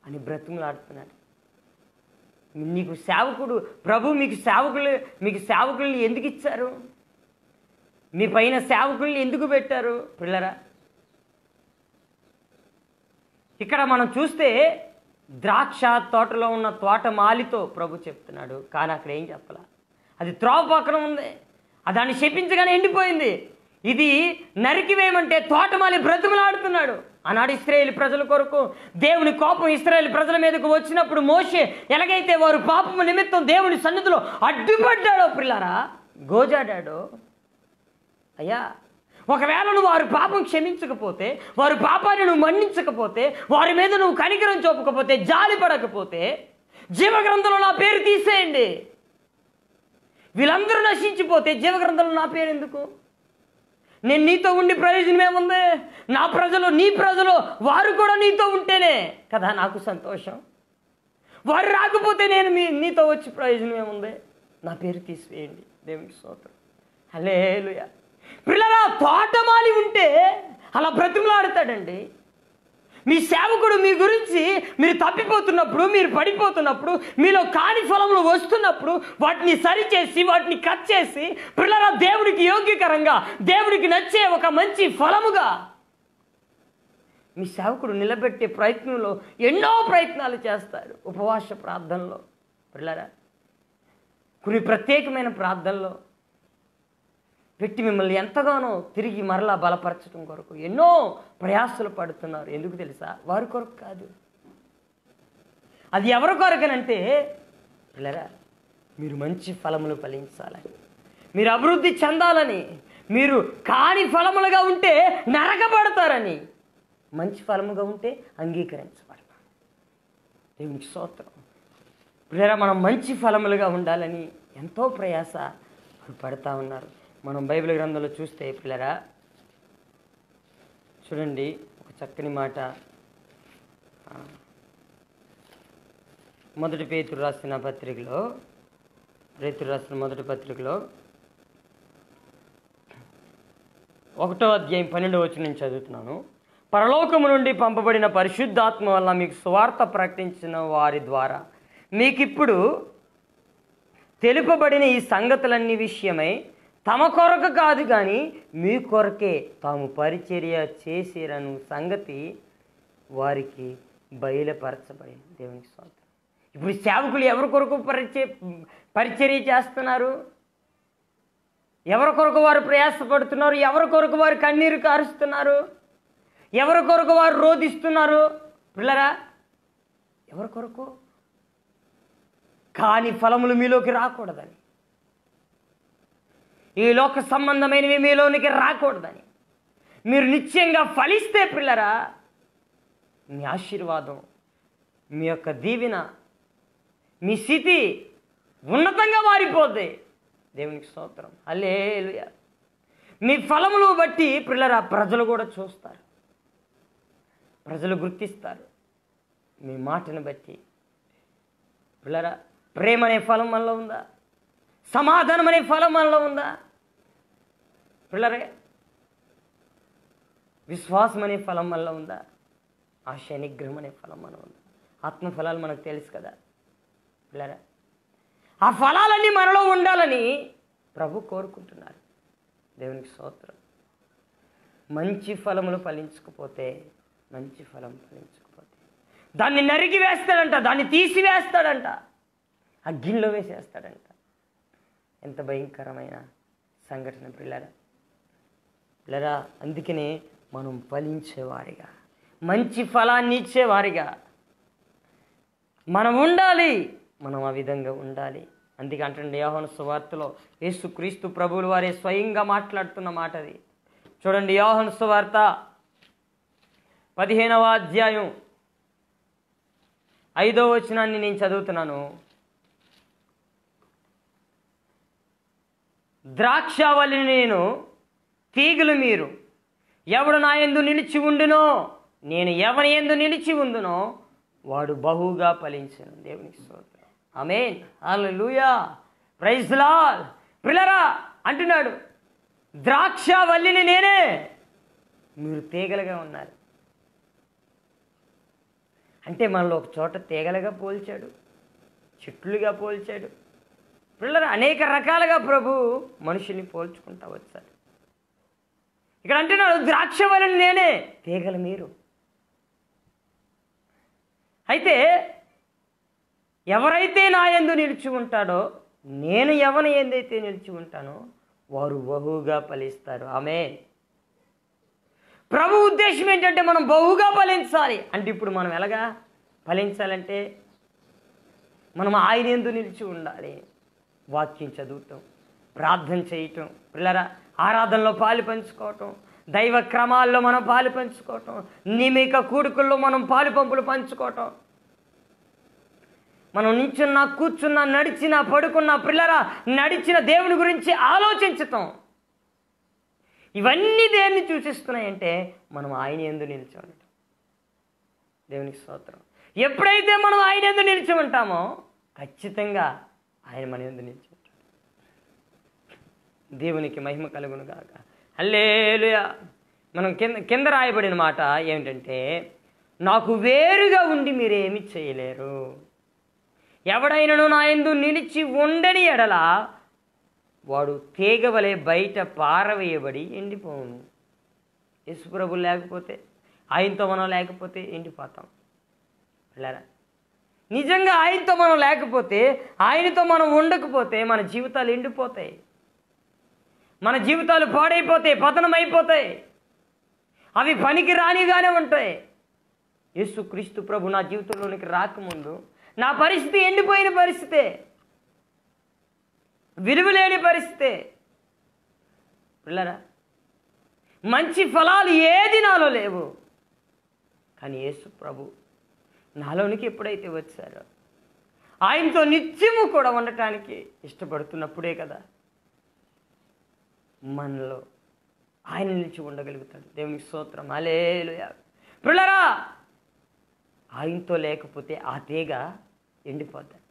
Speaker 1: అని బ్రతిమలాడుతున్నాడు. నీకు సేవకుడు ప్రభు మీకు సేవకుల్ని ఎందుకు ఇచ్చారు? మీ పైన సేవకుల్ని ఎందుకు పెట్టారు పిల్లరా? ఇక్కడ మనం చూస్తే ద్రాక్ష తోటలో ఉన్న తోటమాలితో ప్రభు చెప్తున్నాడు, కానీ అక్కడ ఏం చెప్పాల. అది త్రోవ పక్కన ఉంది, దాన్ని శపించగానే ఎండిపోయింది. ఇది నరికివేయమంటే తోటమాలి బ్రతిమలాడుతున్నాడు. ఆనాడు ఇశ్రాయేలు ప్రజల కొరకు దేవుని కోపం ఇశ్రాయేలు ప్రజల మీదకు వచ్చినప్పుడు మోషే ఎలాగైతే వారు పాపము నిమిత్తం దేవుని సన్నిధిలో అడ్డుపడ్డాడో పిల్లరా, గోజాడాడో, అయ్యా ఒకవేళ నువ్వు వారి పాపం క్షమించకపోతే, వారి పాపాన్ని నువ్వు మన్నించకపోతే, వారి మీద నువ్వు కనికరం చూపకపోతే, జాలి పడకపోతే, జీవగ్రంథంలో నా పేరు తీసేయండి. వీళ్ళందరూ నశించిపోతే జీవగ్రంథంలో నా పేరు ఎందుకు? నేను నీతో ఉండి ప్రయోజనం ఏముంది? నా ప్రజలు, నీ ప్రజలు, వారు కూడా నీతో ఉంటేనే కదా నాకు సంతోషం. వారు రాకపోతే నేను నీతో వచ్చి ప్రయోజనం ఏముంది? నా పేరు తీసివేయండి. దేవునికి స్తోత్రం. హల్లెలూయా. పిల్లరా, తోటమాలి ఉంటే అలా బ్రతిమలాడతాడండి. మీ సేవకుడు మీ గురించి మీరు తప్పిపోతున్నప్పుడు, మీరు పడిపోతున్నప్పుడు, మీలో కాని ఫలములు వస్తున్నప్పుడు వాటిని సరిచేసి, వాటిని కట్ చేసి, పిల్లరా దేవుడికి యోగ్యకరంగా, దేవుడికి నచ్చే ఒక మంచి ఫలముగా మీ సేవకుడు నిలబెట్టే ప్రయత్నంలో ఎన్నో ప్రయత్నాలు చేస్తారు. ఉపవాస ప్రార్థనలో పిల్లరా, కొన్ని ప్రత్యేకమైన ప్రార్థనలో పెట్టి మిమ్మల్ని ఎంతగానో తిరిగి మరలా బలపరచడం కొరకు ఎన్నో ప్రయాసలు పడుతున్నారు. ఎందుకు తెలుసా? వారి కొరకు కాదు. అది ఎవరి కొరకనంటే పిల్లరా, మీరు మంచి ఫలములు ఫలించాలని, మీరు అభివృద్ధి చెందాలని, మీరు కాని ఫలములుగా ఉంటే నరకబడతారని, మంచి ఫలముగా ఉంటే అంగీకరించబడతారు. దేవునికి స్తోత్రం. పిల్లరా, మనం మంచి ఫలములుగా ఉండాలని ఎంతో ప్రయాస పడతా ఉన్నారు. మనం బైబిల్ గ్రంథంలో చూస్తే పిల్లరా చూడండి, ఒక చక్కని మాట పేతురు రాసిన మొదటి పత్రికలో 1వ అధ్యాయం 12వ వచనం నుంచి చదువుతున్నాను. పరలోకము నుండి పంపబడిన పరిశుద్ధాత్మ వల్ల మీకు సువార్త ప్రకటించిన వారి ద్వారా మీకిప్పుడు తెలుపబడిన ఈ సంగతులన్నీ విషయమై తమ కొరకు కాదు కానీ మీ కొరకే తాము పరిచర్య చేసిరను సంగతి వారికి బయలుపరచబడింది. దేవునికి స్తోత్రం. ఇప్పుడు సేవకులు ఎవరి కొరకు పరిచర్య చేస్తున్నారు? ఎవరి కొరకు వారు ప్రయాసపడుతున్నారు? ఎవరి కొరకు వారు కన్నీరు కారుస్తున్నారు? ఎవరి కొరకు వారు రోధిస్తున్నారు? పిల్లరా, ఎవరి కొరకు? కాని ఫలములు మీలోకి రాకూడదని, ఈ లోక సంబంధమైనవి మీలోనికి రాకూడదని, మీరు నిశ్చయంగా ఫలిస్తే పిల్లరా మీ ఆశీర్వాదం, మీ యొక్క దీవెన, మీ స్థితి ఉన్నతంగా మారిపోద్ది. దేవునికి స్తోత్రం. హల్లెలూయా. మీ ఫలములు బట్టి పిల్లరా ప్రజలు కూడా చూస్తారు, ప్రజలు గుర్తిస్తారు. మీ మాటను బట్టి పిల్లరా ప్రేమ అనే ఫలం మనలో ఉందా? సమాధానం అనే ఫలం మనలో ఉందా? పిల్లరే, విశ్వాసం అనే ఫలం వల్ల ఉందా? ఆశ నిగ్రహం అనే ఫలం మన ఉందా? ఆత్మఫలాలు మనకు తెలుసు కదా పిల్లరా. ఆ ఫలాలన్నీ మనలో ఉండాలని ప్రభు కోరుకుంటున్నారు. దేవునికి స్తోత్రం. మంచి ఫలములు ఫలించకపోతే, మంచి ఫలం ఫలించకపోతే దాన్ని నరికి వేస్తాడంట, దాన్ని తీసివేస్తాడంట, అగ్గిలో వేసేస్తాడంట. ఎంత భయంకరమైన సంఘటన పిల్లరా. పిల్లరా, అందుకనే మనం ఫలించేవారిగా, మంచి ఫలాన్ని ఇచ్చేవారిగా మనం ఉండాలి. మనం ఆ విధంగా ఉండాలి. అందుకే అంటే యోహాను సువార్తలో యేసుక్రీస్తు ప్రభువులు వారే స్వయంగా మాట్లాడుతున్న మాట అది. చూడండి, యోహాను సువార్త 15వ అధ్యాయం 5వ వచనాన్ని నేను చదువుతున్నాను. ద్రాక్షావల్లిని నేను, తీగలు మీరు. ఎవడు నా యందు నిలిచి ఉండునో, నేను ఎవని యందు నిలిచి ఉండునో వాడు బహుగా ఫలించును. దేవునికి స్తోత్రం. ఆమేన్, హల్లెలూయా, ప్రైజ్ ది లార్డ్. పిల్లరా అంటున్నాడు, ద్రాక్షావల్లిని నేనే, మీరు తీగలుగా ఉన్నారు. అంటే మనలో ఒక చోట తీగలుగా పోల్చాడు, చెట్లుగా పోల్చాడు. పిల్లలు అనేక రకాలుగా ప్రభు మనుషుల్ని పోల్చుకుంటా వచ్చాడు. ఇక్కడ అంటున్నాడు, ద్రాక్షవల్లిని నేనే, తీగలు మీరు. అయితే ఎవరైతే నా యందు నిలిచి ఉంటాడో, నేను ఎవరి యందైతే నిలిచి ఉంటానో వారు బహుగా ఫలిస్తారు. ఆమేన్. ప్రభు ఉద్దేశం ఏంటంటే మనం బహుగా ఫలించాలి. అంటే ఇప్పుడు మనం ఎలాగా ఫలించాలంటే మనం ఆయన యందు నిలిచి ఉండాలి. వాక్యం చదువుతాం, ప్రార్థన చేయటం, పిల్లరా ఆరాధనలో పాలు పంచుకోవటం, దైవ క్రమాల్లో మనం పాలు పంచుకోవటం, నియమిక కూడుకుల్లో మనం పాలు పంపులు పంచుకోవటం, మనం నించున్నా, కూర్చున్నా, నడిచినా, పడుకున్నా, పిల్లరా నడిచిన దేవుని గురించి ఆలోచించటం, ఇవన్నీ దేన్ని సూచిస్తున్నాయంటే మనం ఆయన యందు నిలిచి ఉండటం. దేవునికి స్తోత్రం. ఎప్పుడైతే మనం ఆయన యందు నిలిచి ఉంటామో ఖచ్చితంగా ఆయన మన యందు నిలిచి ఉంటాడు. దేవునికి మహిమ కలుగును గాక. హల్లెలూయా. మనం కింద రాయబడిన మాట ఏమిటంటే, నాకు వేరుగా ఉండి మీరేమి చేయలేరు. ఎవడైనను నా యందు నిలిచి ఉండని ఎడల వాడు తీగవలే బయట పారవేయబడి ఎండిపోవును. యేసుప్రభు లేకపోతే, ఆయనతో మనం లేకపోతే ఎండిపోతాం. వెళ్ళారా? నిజంగా ఆయనతో మనం లేకపోతే, ఆయనతో మనం ఉండకపోతే మన జీవితాలు ఎండిపోతాయి, మన జీవితాలు పాడైపోతాయి, పతనమైపోతాయి, అవి పనికి రానిగానే ఉంటాయి. యేసుక్రీస్తు ప్రభు నా జీవితంలోనికి రాకముందు నా పరిస్థితి ఎండిపోయిన పరిస్థితే, విలువలేని పరిస్థితే. పిల్లరా, మంచి ఫలాలు ఏది నాలో లేవు. కానీ యేసు ప్రభు నాలోనికి ఎప్పుడైతే వచ్చారో, ఆయనతో నిత్యము కూడా ఉండటానికి ఇష్టపడుతున్నప్పుడే కదా మనలో ఆయన నిలిచి ఉండగలుగుతాడు. దేవునికి స్తోత్రం. హల్లెలూయా. పిల్లరా, ఆయనతో లేకపోతే ఆ తీగ ఎండిపోద్దట.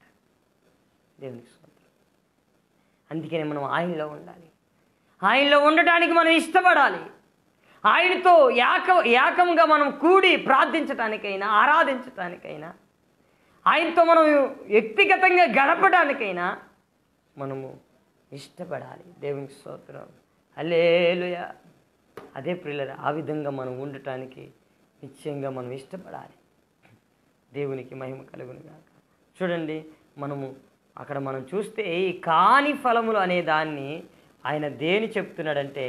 Speaker 1: దేవునికి స్తోత్రం. అందుకనే మనం ఆయనలో ఉండాలి. ఆయనలో ఉండటానికి మనం ఇష్టపడాలి. ఆయనతో ఏకంగా మనం కూడి ప్రార్థించటానికైనా, ఆరాధించటానికైనా, ఆయనతో మనం వ్యక్తిగతంగా గడపడానికైనా మనము ఇష్టపడాలి. దేవునికి స్తోత్రం. హల్లెలూయా. అదే ప్రియులారా, ఆ విధంగా మనం ఉండటానికి నిశ్చయంగా మనం ఇష్టపడాలి. దేవునికి మహిమ కలుగును గాక. చూడండి, మనము అక్కడ మనం చూస్తే ఈ కాని ఫలములు అనే దాన్ని ఆయన దేని చెప్తున్నాడంటే,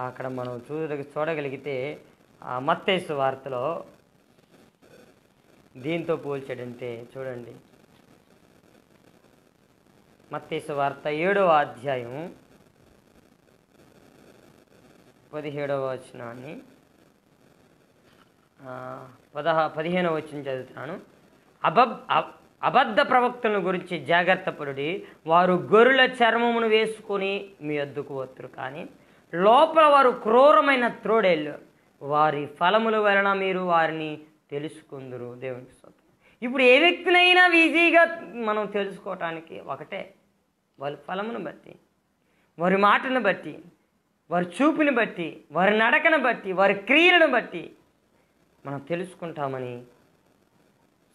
Speaker 1: అక్కడ మనం చూడగలిగితే మత్తయి సువార్తలో దీంతో పోల్చాడంటే, చూడండి, మత్తయి సువార్త 7వ అధ్యాయం 17వ వచనాన్ని 15వ వచనం చదువుతున్నాను. అబద్ధ ప్రవక్తలను గురించి జాగ్రత్త పడుడి. వారు గొర్రెల చర్మమును వేసుకొని మీ వద్దకు వత్తురు, కానీ లోపల వారు క్రూరమైన త్రోడేళ్ళు. వారి ఫలముల వలన మీరు వారిని తెలుసుకుందురు. దేవునికి స్తోత్రం. ఇప్పుడు ఏ వ్యక్తినైనా ఈజీగా మనం తెలుసుకోవటానికి ఒకటే, వాళ్ళ ఫలమును బట్టి, వారి మాటను బట్టి. వారి చూపుని బట్టి, వారి నడకను బట్టి, వారి క్రియలను బట్టి మనం తెలుసుకుంటామని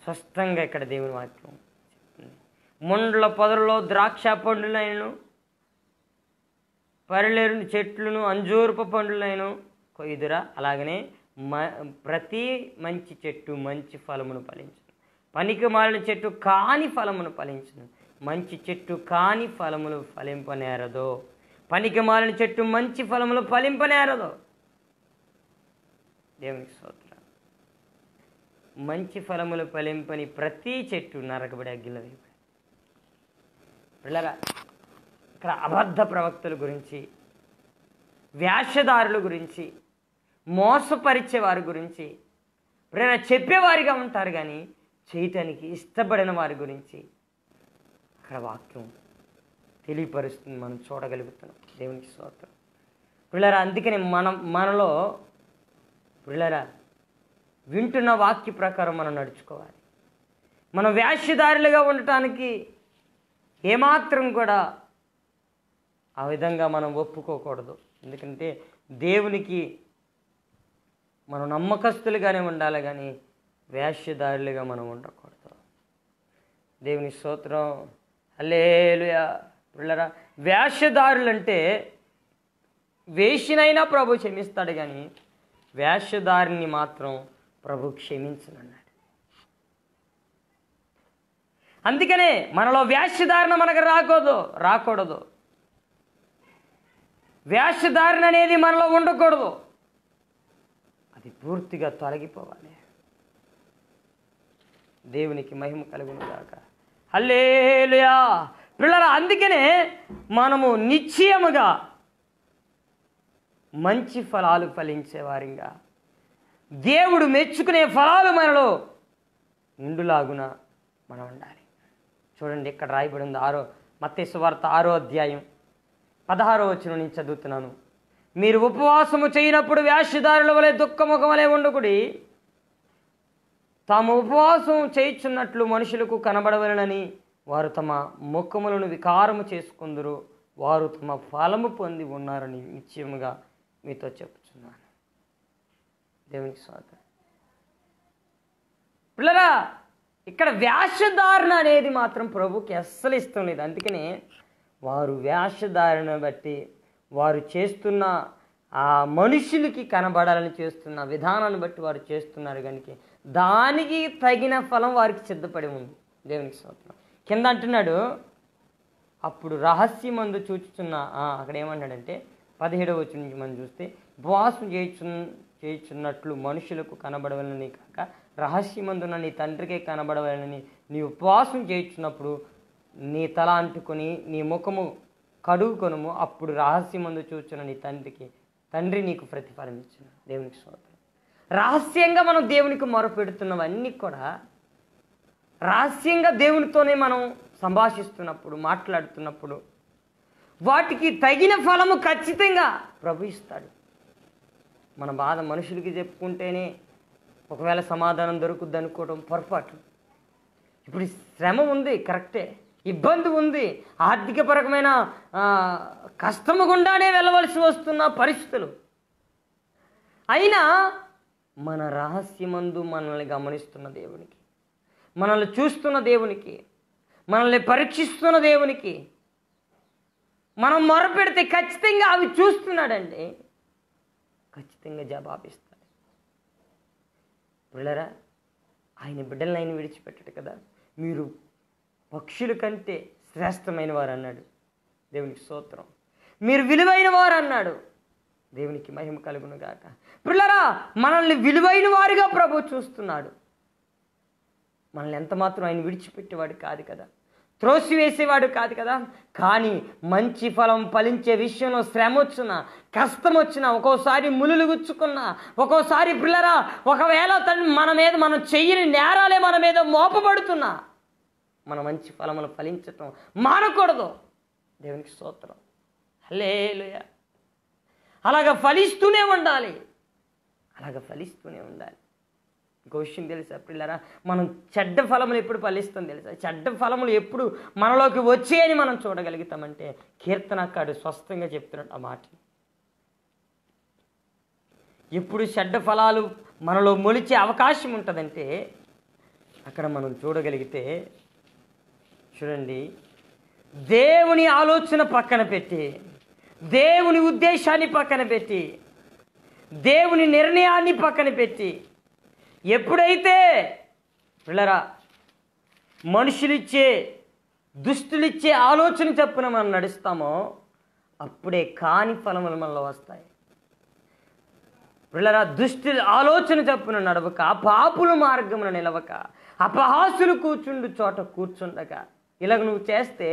Speaker 1: స్పష్టంగా ఇక్కడ దేవుని వాక్యం చెప్తుంది. ముండ్ల పొదలలో ద్రాక్ష పండులైనను, పరిలేరు చెట్లను అంజూరపు పండులైన కొయ్యుదురా, అలాగనే ప్రతి మంచి చెట్టు మంచి ఫలమును ఫలించును, పనికి మాలిన చెట్టు కాని ఫలమును ఫలించును. మంచి చెట్టు కాని ఫలములు ఫలింపనేరదో, పనికి మాలిన చెట్టు మంచి ఫలములు ఫలింపనేరదో. దేవునికి స్తోత్రం. మంచి ఫలములు ఫలింపని ప్రతి చెట్టు నరకబడి అగ్గిలో వేయబడి. పిల్లరా, ఇక్కడ అబద్ధ ప్రవక్తల గురించి, వ్యాసదారుల గురించి, మోసపరిచే వారి గురించి ప్రేరణ చెప్పేవారిగా ఉంటారు, కానీ చేయటానికి ఇష్టపడిన వారి గురించి అక్కడ వాక్యం తెలియపరుస్తుంది, మనం చూడగలుగుతున్నాం. దేవునికి స్తోత్రం. పిల్లరా, అందుకని మనలో పిల్లరా వింటున్న వాక్య ప్రకారం మనం నడుచుకోవాలి. మనం వ్యాసదారులుగా ఉండటానికి ఏమాత్రం కూడా ఆ విధంగా మనం ఒప్పుకోకూడదు. ఎందుకంటే దేవునికి మనం నమ్మకస్తులుగానే ఉండాలి, కానీ వేశ్యదారులుగా మనం ఉండకూడదు. దేవుని స్తోత్రం. హల్లెలూయా. పిల్లరా, వేశ్యదారులంటే వేశ్యనైనా ప్రభు క్షమిస్తాడు, కానీ వేశ్యదారిని మాత్రం ప్రభు క్షమించనన్నాడు. అందుకనే మనలో వేశ్యధారణ మనకు రాకూడదు. వేషధారణ అనేది మనలో ఉండకూడదు, అది పూర్తిగా తొలగిపోవాలి. దేవునికి మహిమ కలుగును గాక. హల్లెలూయా. పిల్లల, అందుకనే మనము నిశ్చయముగా మంచి ఫలాలు ఫలించేవారిగా, దేవుడు మెచ్చుకునే ఫలాలు మనలో ఉండులాగున మనం ఉండాలి. చూడండి, ఇక్కడ రాయబడి ఉంది, మత్తయి సువార్త 6వ అధ్యాయం 16వ వచనం నుంచి చదువుతున్నాను. మీరు ఉపవాసము చేయనప్పుడు వేషధారుల వలె దుఃఖముఖం వలె ఉండకుడి, తాము ఉపవాసం చేయుచున్నట్లు మనుషులకు కనబడవలనని వారు తమ ముఖములను వికారము చేసుకుందరు, వారు తమ ఫలము పొంది ఉన్నారని నిశ్చయముగా మీతో చెప్పుచున్నాను. దేవునికి స్తోత్రం. పిల్లరా, ఇక్కడ వేషధారణ అనేది మాత్రం ప్రభుకి అస్సలు ఇష్టం లేదు. అందుకనే వారు వేషధారణ బట్టి, వారు చేస్తున్న ఆ మనుషులకి కనబడాలని చేస్తున్న విధానాన్ని బట్టి వారు చేస్తున్నారు, కనుక దానికి తగిన ఫలం వారికి సిద్ధపడి ఉంది. దేవునికి స్తోత్రం. కింద అంటున్నాడు, అప్పుడు రహస్యమందు చూచుచున్న, అక్కడ ఏమన్నాడంటే 17వ వచనం నుంచి మనం చూస్తే, ఉపవాసం చేయుచున్నట్లు మనుషులకు కనబడవలని కాక రహస్యమందున నీ తండ్రికే కనబడవలని నీ ఉపవాసం చేయుచున్నప్పుడు నీ తల అంటుకొని నీ ముఖము కడుగుకొనుము, అప్పుడు రహస్యమందు చూచున్న నీ తండ్రి నీకు ప్రతిఫలం ఇచ్చును. దేవునికి స్తోత్రం. రహస్యంగా మనం దేవునికి మొరపెడుతున్నవన్నీ కూడా రహస్యంగా దేవునితోనే మనం సంభాషిస్తున్నప్పుడు, మాట్లాడుతున్నప్పుడు వాటికి తగిన ఫలము ఖచ్చితంగా ప్రభు ఇస్తాడు. మన బాధ మనుషులకి చెప్పుకుంటేనే ఒకవేళ సమాధానం దొరుకుద్ది అనుకోవడం పొరపాటు. ఇప్పుడు శ్రమ ఉంది, కరెక్టే, ఇబ్బంది ఉంది, ఆర్థికపరమైన కష్టము గుండానే వెళ్ళవలసి వస్తున్న పరిస్థితులు అయినా మన రహస్యమందు మనల్ని గమనిస్తున్న దేవునికి, మనల్ని చూస్తున్న దేవునికి, మనల్ని పరీక్షిస్తున్న దేవునికి మనం మొరపెడితే ఖచ్చితంగా అవి చూస్తున్నాడండి, ఖచ్చితంగా జవాబిస్తాడు. పిల్లరా, ఆయన బిడ్డలను ఆయన విడిచిపెట్టాడు కదా. మీరు పక్షుల కంటే శ్రేష్టమైన వారు అన్నాడు. దేవునికి స్తోత్రం. మీరు విలువైన వారు అన్నాడు. దేవునికి మహిమ కలుగును గాక. పిల్లరా, మనల్ని విలువైన వారిగా ప్రభు చూస్తున్నాడు. మనల్ని ఎంత మాత్రం ఆయన విడిచిపెట్టేవాడు కాదు కదా, త్రోసివేసేవాడు కాదు కదా. కానీ మంచి ఫలం ఫలించే విషయంలో శ్రమ వచ్చినా, కష్టం వచ్చినా, ఒక్కోసారి ములులు గుచ్చుకున్నా, ఒక్కోసారి పిల్లరా ఒకవేళ మనం చెయ్యని నేరాలే మన మీద మోపబడుతున్నా మన మంచి ఫలములు ఫలించటం మానకూడదు. దేవునికి స్తోత్రం. హల్లెలూయా. అలాగ ఫలిస్తూనే ఉండాలి. ఇంకో విషయం తెలుసా పిల్లరా, మనం చెడ్డ ఫలములు ఎప్పుడు ఫలిస్తాం తెలుసా? చెడ్డ ఫలములు ఎప్పుడు మనలోకి వచ్చాయని మనం చూడగలుగుతామంటే కీర్తనకారుడు స్పష్టంగా చెప్తున్నాడు ఆ మాట. ఎప్పుడు చెడ్డ ఫలాలు మనలో మొలిచే అవకాశం ఉంటుందంటే అక్కడ మనం చూడగలిగితే చూడండి, దేవుని ఆలోచన పక్కన పెట్టి, దేవుని ఉద్దేశాన్ని పక్కన పెట్టి, దేవుని నిర్ణయాన్ని పక్కన పెట్టి, ఎప్పుడైతే పిల్లరా మనుషులిచ్చే దుస్తులిచ్చే ఆలోచన చొప్పున మనం నడుస్తామో అప్పుడే కాని ఫలములు మనలో వస్తాయి. పిల్లరా దుష్టుల ఆలోచన చొప్పున నడవక, పాపుల మార్గమున నిలవక, అపహాసులు కూర్చుండు చోట కూర్చుండక, ఇలాగ నువ్వు చేస్తే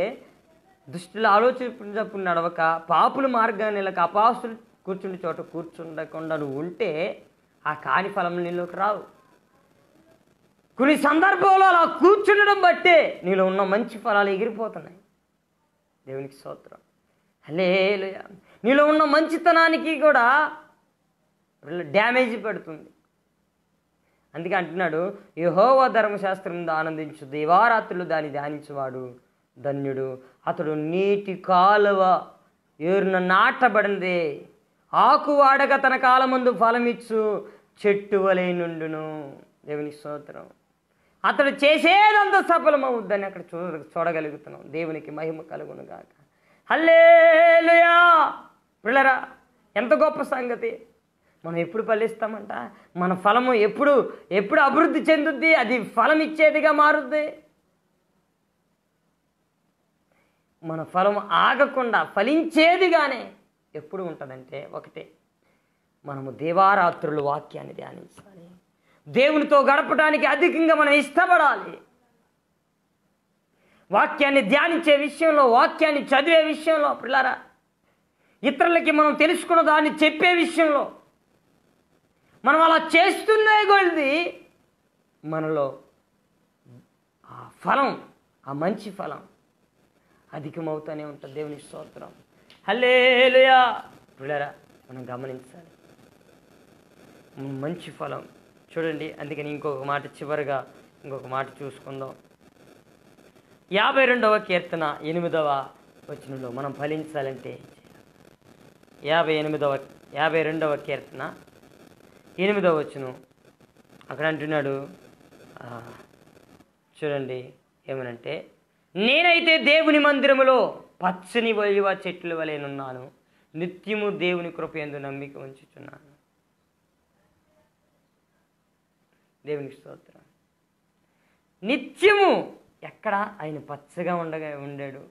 Speaker 1: దుష్టుల ఆలోచన చొప్పున నడవక, పాపుల మార్గాన్ని నిలక, అపహాసులు కూర్చుండు చోట కూర్చుండకుండా నువ్వు ఉంటే ఆ కాని ఫలములు నీలోకి రావు. కొన్ని సందర్భంలో అలా కూర్చుండడం బట్టే నీలో ఉన్న మంచి ఫలాలు ఎగిరిపోతున్నాయి. దేవునికి స్తోత్రం. హల్లెలూయా. నీలో ఉన్న మంచితనానికి కూడా డ్యామేజ్ పడుతుంది. అందుకే అంటున్నాడు, యెహోవా ధర్మశాస్త్రం ఆనందించు, దివారాత్రులు దాన్ని ధ్యానించువాడు ధన్యుడు. అతడు నీటి కాలువ ఏరున నాటబడింది, ఆకు వాడక తన కాలమందు ఫలమిచ్చు చెట్టు వలె నుండును. దేవుని స్తోత్రం. అతడు చేసేదంతా సఫలమవుద్దని అక్కడ చూడగలుగుతున్నాం. దేవునికి మహిమ కలుగును గాక. హల్లెలూయా. పిల్లరా ఎంత గొప్ప సంగతి. మనం ఎప్పుడు ఫలిస్తామంట, మన ఫలము ఎప్పుడు అభివృద్ధి చెందుద్ది, అది ఫలం ఇచ్చేదిగా మారుద్ది. మన ఫలం ఆగకుండా ఫలించేదిగానే ఎప్పుడు ఉంటుందంటే ఒకటే, మనము దేవారాత్రులు వాక్యాన్ని ధ్యానించాలి. దేవునితో గడపడానికి అధికంగా మనం ఇష్టపడాలి. వాక్యాన్ని ధ్యానించే విషయంలో, వాక్యాన్ని చదివే విషయంలో, పిల్లరా ఇతరులకి మనం తెలుసుకున్న దాన్ని చెప్పే విషయంలో మనం అలా చేస్తున్నే కొలది మనలో ఆ ఫలం, ఆ మంచి ఫలం అధికమవుతూనే ఉంటుంది. దేవుని స్తోత్రం. హల్లెలూయా. పిల్లరా మనం గమనించాలి మంచి ఫలం. చూడండి, అందుకని ఇంకొక మాట చివరిగా ఇంకొక మాట చూసుకుందాం. 52వ కీర్తన 8వ వచనంలో మనం ఫలించాలంటే 52వ కీర్తన 8వ వచనం అక్కడ అంటున్నాడు, చూడండి ఏమనంటే, నేనైతే దేవుని మందిరములో పచ్చని ఒలివ చెట్ల వలెనున్నాను, నిత్యము దేవుని కృపయందు నమ్మిక ఉంచుచున్నాను. దేవునికి స్తోత్రం. నిత్యము ఎక్కడ ఆయన పచ్చగా ఉండాడు,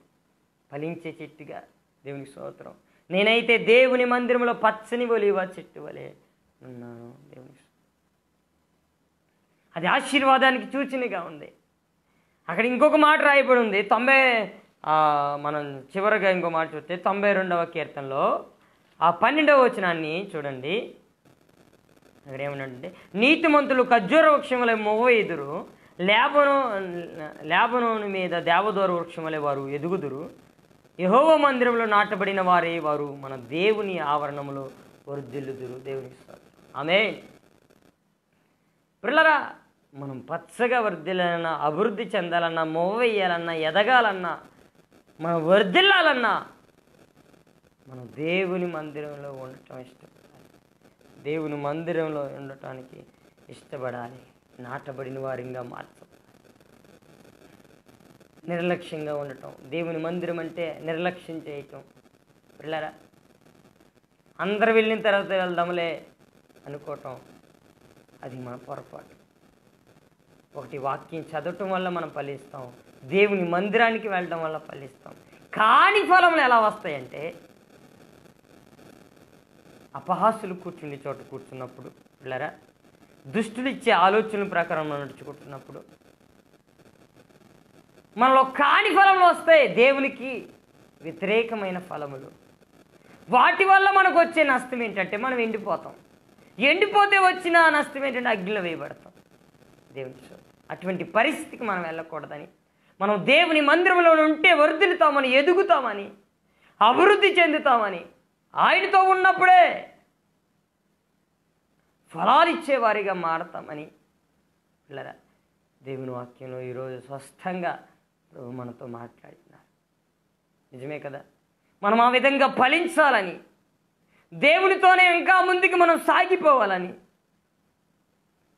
Speaker 1: ఫలించే చెట్టుగా. దేవునికి స్తోత్రం. నేనైతే దేవుని మందిరంలో పచ్చని ఒలివ చెట్టు వలె ఉన్నాను. దేవునికి అది ఆశీర్వాదానికి సూచనగా ఉంది. అక్కడ ఇంకొక మాట రాయబడి ఉంది. మనం చివరిగా ఇంకో మాట చూస్తే 92వ కీర్తనలో 12వ వచనాన్ని చూడండి. అక్కడ ఏమన్నాడంటే, నీతిమంతులు ఖర్జూర వృక్షం వలె మొవ్వెదురు, లేబనోను మీద దేవదూర వృక్షం వలె వారు ఎదుగుదురు. యెహోవా మందిరంలో నాటబడిన వారే వారు మన దేవుని ఆవరణములో వర్ధిల్లుదురు. దేవునికి స్తోత్రం. ఆమేన్. పిల్లరా మనం పచ్చగా వర్ధిల్లాలన్నా, అభివృద్ధి చెందాలన్నా, మొవ్వెయ్యాలన్నా, ఎదగాలన్నా, మనం వర్ధిల్లాలన్నా మనం దేవుని మందిరంలో ఉండటం ఇష్టపడాలి. దేవుని మందిరంలో ఉండటానికి ఇష్టపడాలి. నాటబడిన వారిగా మార్చం, నిర్లక్ష్యంగా ఉండటం. దేవుని మందిరం అంటే నిర్లక్ష్యం చేయటం. పిల్లరా అందరు వెళ్ళిన తర్వాత వెళ్దాంలే అనుకోవటం, అది మన పొరపాటు. ఒకటి వాక్యం చదవటం వల్ల మనం ఫలిస్తాం, దేవుని మందిరానికి వెళ్ళడం వల్ల ఫలిస్తాం. కాని ఫలములు ఎలా వస్తాయంటే, అపహాసులు కూర్చుండే చోట కూర్చున్నప్పుడు, పిల్లరా దుష్టులు ఇచ్చే ఆలోచనల ప్రకారం నడుచుకుంటున్నప్పుడు మనలో కాని ఫలములు వస్తాయి, దేవునికి వ్యతిరేకమైన ఫలములు. వాటి వల్ల మనకు వచ్చే నష్టం ఏంటంటే మనం ఎండిపోతాం. ఎండిపోతే వచ్చిన నష్టం ఏంటంటే అగ్నిలో వేయబడతాం. దేవుని అటువంటి పరిస్థితికి మనం వెళ్ళకూడదని, మనం దేవుని మందిరంలో ఉంటే వర్ధిల్లుతామని, ఎదుగుతామని, అభివృద్ధి చెందుతామని, ఆయనతో ఉన్నప్పుడే ఫలాలు ఇచ్చేవారిగా మారతామని పిల్లరా దేవుని వాక్యంలో ఈరోజు స్పష్టంగా ప్రభు మనతో మాట్లాడుతున్నారు. నిజమే కదా. మనం ఆ విధంగా ఫలించాలని, దేవునితోనే ఇంకా ముందుకు మనం సాగిపోవాలని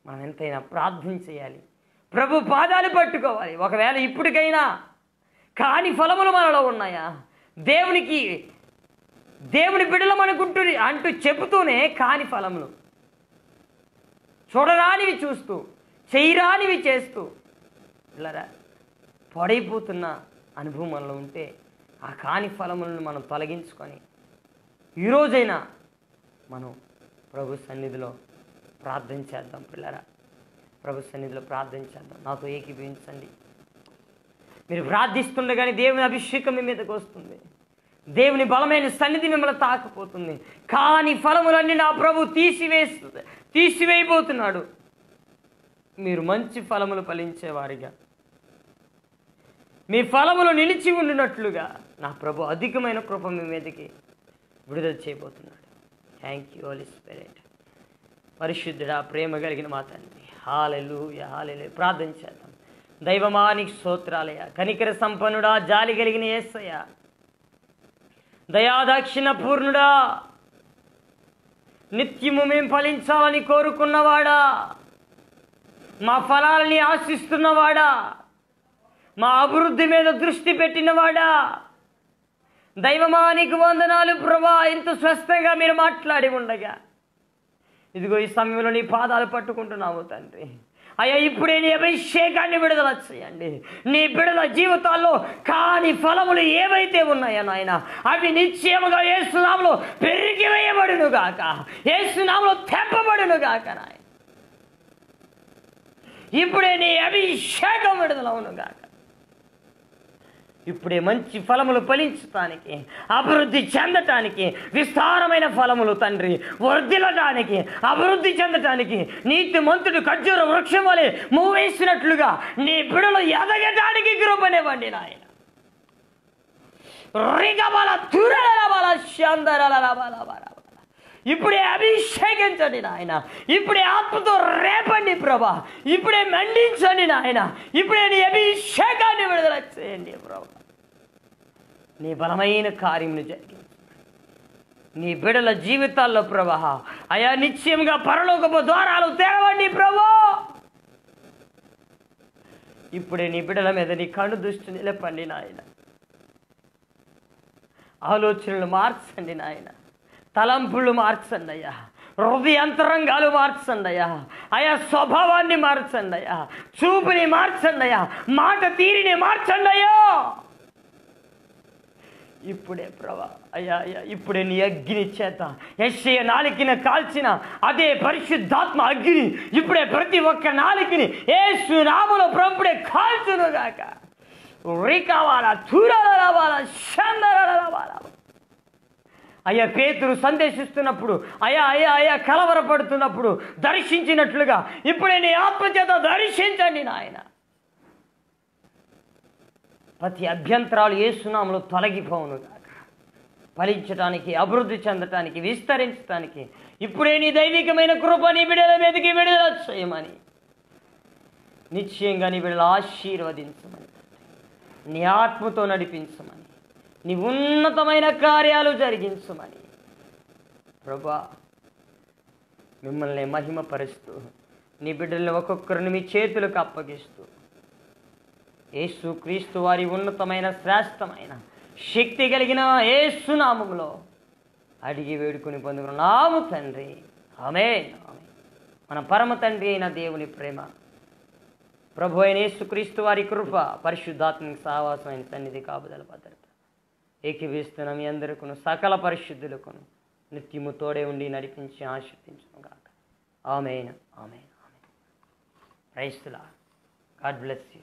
Speaker 1: మనం ఎంతైనా ప్రార్థన చేయాలి. ప్రభు పాదాలు పట్టుకోవాలి. ఒకవేళ ఇప్పటికైనా కాని ఫలములు మనలో ఉన్నాయా, దేవుని బిడ్డలం అంటూ చెబుతూనే కాని ఫలములు, చూడరానివి చూస్తూ, చేయరానివి చేస్తూ ఇలా పొడైపోతున్న అనుభవం మనలో ఉంటే ఆ కాని ఫలములను మనం తొలగించుకొని ఈరోజైనా మనం ప్రభు సన్నిధిలో ప్రార్థన చేద్దాం. పిల్లరా, ప్రభు సన్నిధిలో ప్రార్థన చేద్దాం. నాతో ఏకీభవించండి. మీరు ప్రార్థిస్తుండగానే దేవుని అభిషేకం మీ మీదకి వస్తుంది. దేవుని బలమైన సన్నిధి మిమ్మల్ని తాకపోతుంది. కాని ఫలములన్నీ నా ప్రభు తీసివేయబోతున్నాడు. మీరు మంచి ఫలములు ఫలించేవారిగా, మీ ఫలములు నిలిచి ఉండినట్లుగా నా ప్రభు అధికమైన కృప మీ మీదకి విడుదల చేయబోతున్నాడు. Thank you Holy Spirit. పరిశుద్ధుడా, ప్రేమ కలిగిన మా తండ్రి, హల్లెలూయా హల్లెలూయా. ప్రార్థన చేద్దాం. దైవమానికి స్తోత్రాలయ. కనికర సంపన్నుడా, జాలి కలిగిన యేసయ్య, దయాదాక్షిణ పూర్ణుడా, నిత్యము మేము ఫలించాలని కోరుకున్నవాడా, మా ఫలాలని ఆశిస్తున్నవాడా, మా అభివృద్ధి మీద దృష్టి పెట్టినవాడా, దైవమానికి వందనాలు ప్రభా. ఇంత స్వస్థంగా మీరు మాట్లాడి ఉండగా ఇదిగో ఈ సమయంలో నీ పాదాలు పట్టుకుంటున్నాము తండ్రి. అయ్యా, ఇప్పుడే నీ అభిషేకాన్ని విడుదల చేయండి. నీ బిడల జీవితాల్లో కాని ఫలములు ఏవైతే ఉన్నాయో నాయన, అవి నిశ్చయముగా యేసు నామములో పెరిగి వేయబడును గాక, యేసు నామములో తెంపబడును గాక నాయన. ఇప్పుడే నీ అభిషేకం విడుదలవును గాక. ఇప్పుడే మంచి ఫలములు ఫలించటానికి, అభివృద్ధి చెందటానికి, విస్తారమైన ఫలములు తండ్రి వర్ధిల్లటానికి, అభివృద్ధి చెందటానికి, నీతిమంతుడు ఖర్జూర వృక్షం వలె మూవేసినట్లుగా నీ బిడలు ఎదగటానికి కృపనివ్వండి నాయన. ఇప్పుడే అభిషేకించండి నాయన. ఇప్పుడే ఆత్మతో రేపండి ప్రభా. ఇప్పుడే మండించండి నాయన. ఇప్పుడే నీ అభిషేకాన్ని విడుదల చేయండి ప్రభా. నీ బలమైన కార్యమును జరిగించండి నీ బిడల జీవితాల్లో ప్రభా. అయా, నిశ్చయంగా పరలోకపు ద్వారాలు తెరవండి ప్రభా. ఇప్పుడే నీ బిడల మీద నీ కన్ను దృష్టి నిలపండి నాయన. ఆలోచనలు మార్చండి నాయన. తలంపులు మార్చండి అయ్యా. హృదయంతరంగాలు మార్చండి అయ్యా. అయా, స్వభావాన్ని మార్చండి అయ్యా. చూపుని మార్చండి అయ్యా. మాట తీరిని మార్చండి అయ్యా. ఇప్పుడే ప్రభా అయ్యా అయ్యా, ఇప్పుడే నీ అగ్ని చేత యెషయా నాలికన కాల్చిన అదే పరిశుద్ధాత్మ అగ్ని ఇప్పుడే ప్రతి ఒక్క నాలికని యేసు నామములో ప్రభుడే కాల్చునుగాక. రికావాలా తూరాలా షందరాలా. అయ్యా, పేతురు సందేశిస్తున్నప్పుడు అయ్యా అయ్యా అయ్యా కలవరపడుతున్నప్పుడు దర్శించినట్లుగా ఇప్పుడే నీ ఆత్మచేత దర్శించండి నాయన. ప్రతి అభ్యంతరాలు యేసు నామములో తొలగిపోవును గాక. ఫలించటానికి, అభివృద్ధి చెందటానికి, విస్తరించటానికి ఇప్పుడే నీ దైవికమైన కృప నీ బిడ్డల మీదకి విడుదల చేయమని, నిశ్చయంగా నీ బిడ్డలు ఆశీర్వదించమని, నీ ఆత్మతో నడిపించమని, నీ ఉన్నతమైన కార్యాలు జరిగించమని ప్రభువా మిమ్మల్ని మహిమపరుస్తూ నీ బిడ్డల్ని ఒక్కొక్కరిని మీ చేతులకు అప్పగిస్తూ యేసు క్రీస్తు వారి ఉన్నతమైన శ్రేష్టమైన శక్తి కలిగిన యేసు నామములో అడిగి వేడుకొని పొందుకున్నాము తండ్రి. ఆమేన్. మన పరమ తండ్రి అయిన దేవుని ప్రేమ, ప్రభు అయిన యేసు క్రీస్తు వారి కృప, పరిశుద్ధాత్మక సహవాసమైన సన్నిధి, కాపుదల, భద్రత ఏకీవిస్తున్న మీ అందరికీ సకల పరిశుద్ధులకు నిత్యము తోడే ఉండి నడిపించి ఆశీర్వదించును గాక. Amen. Amen. Amen. Praise the lord. God bless you.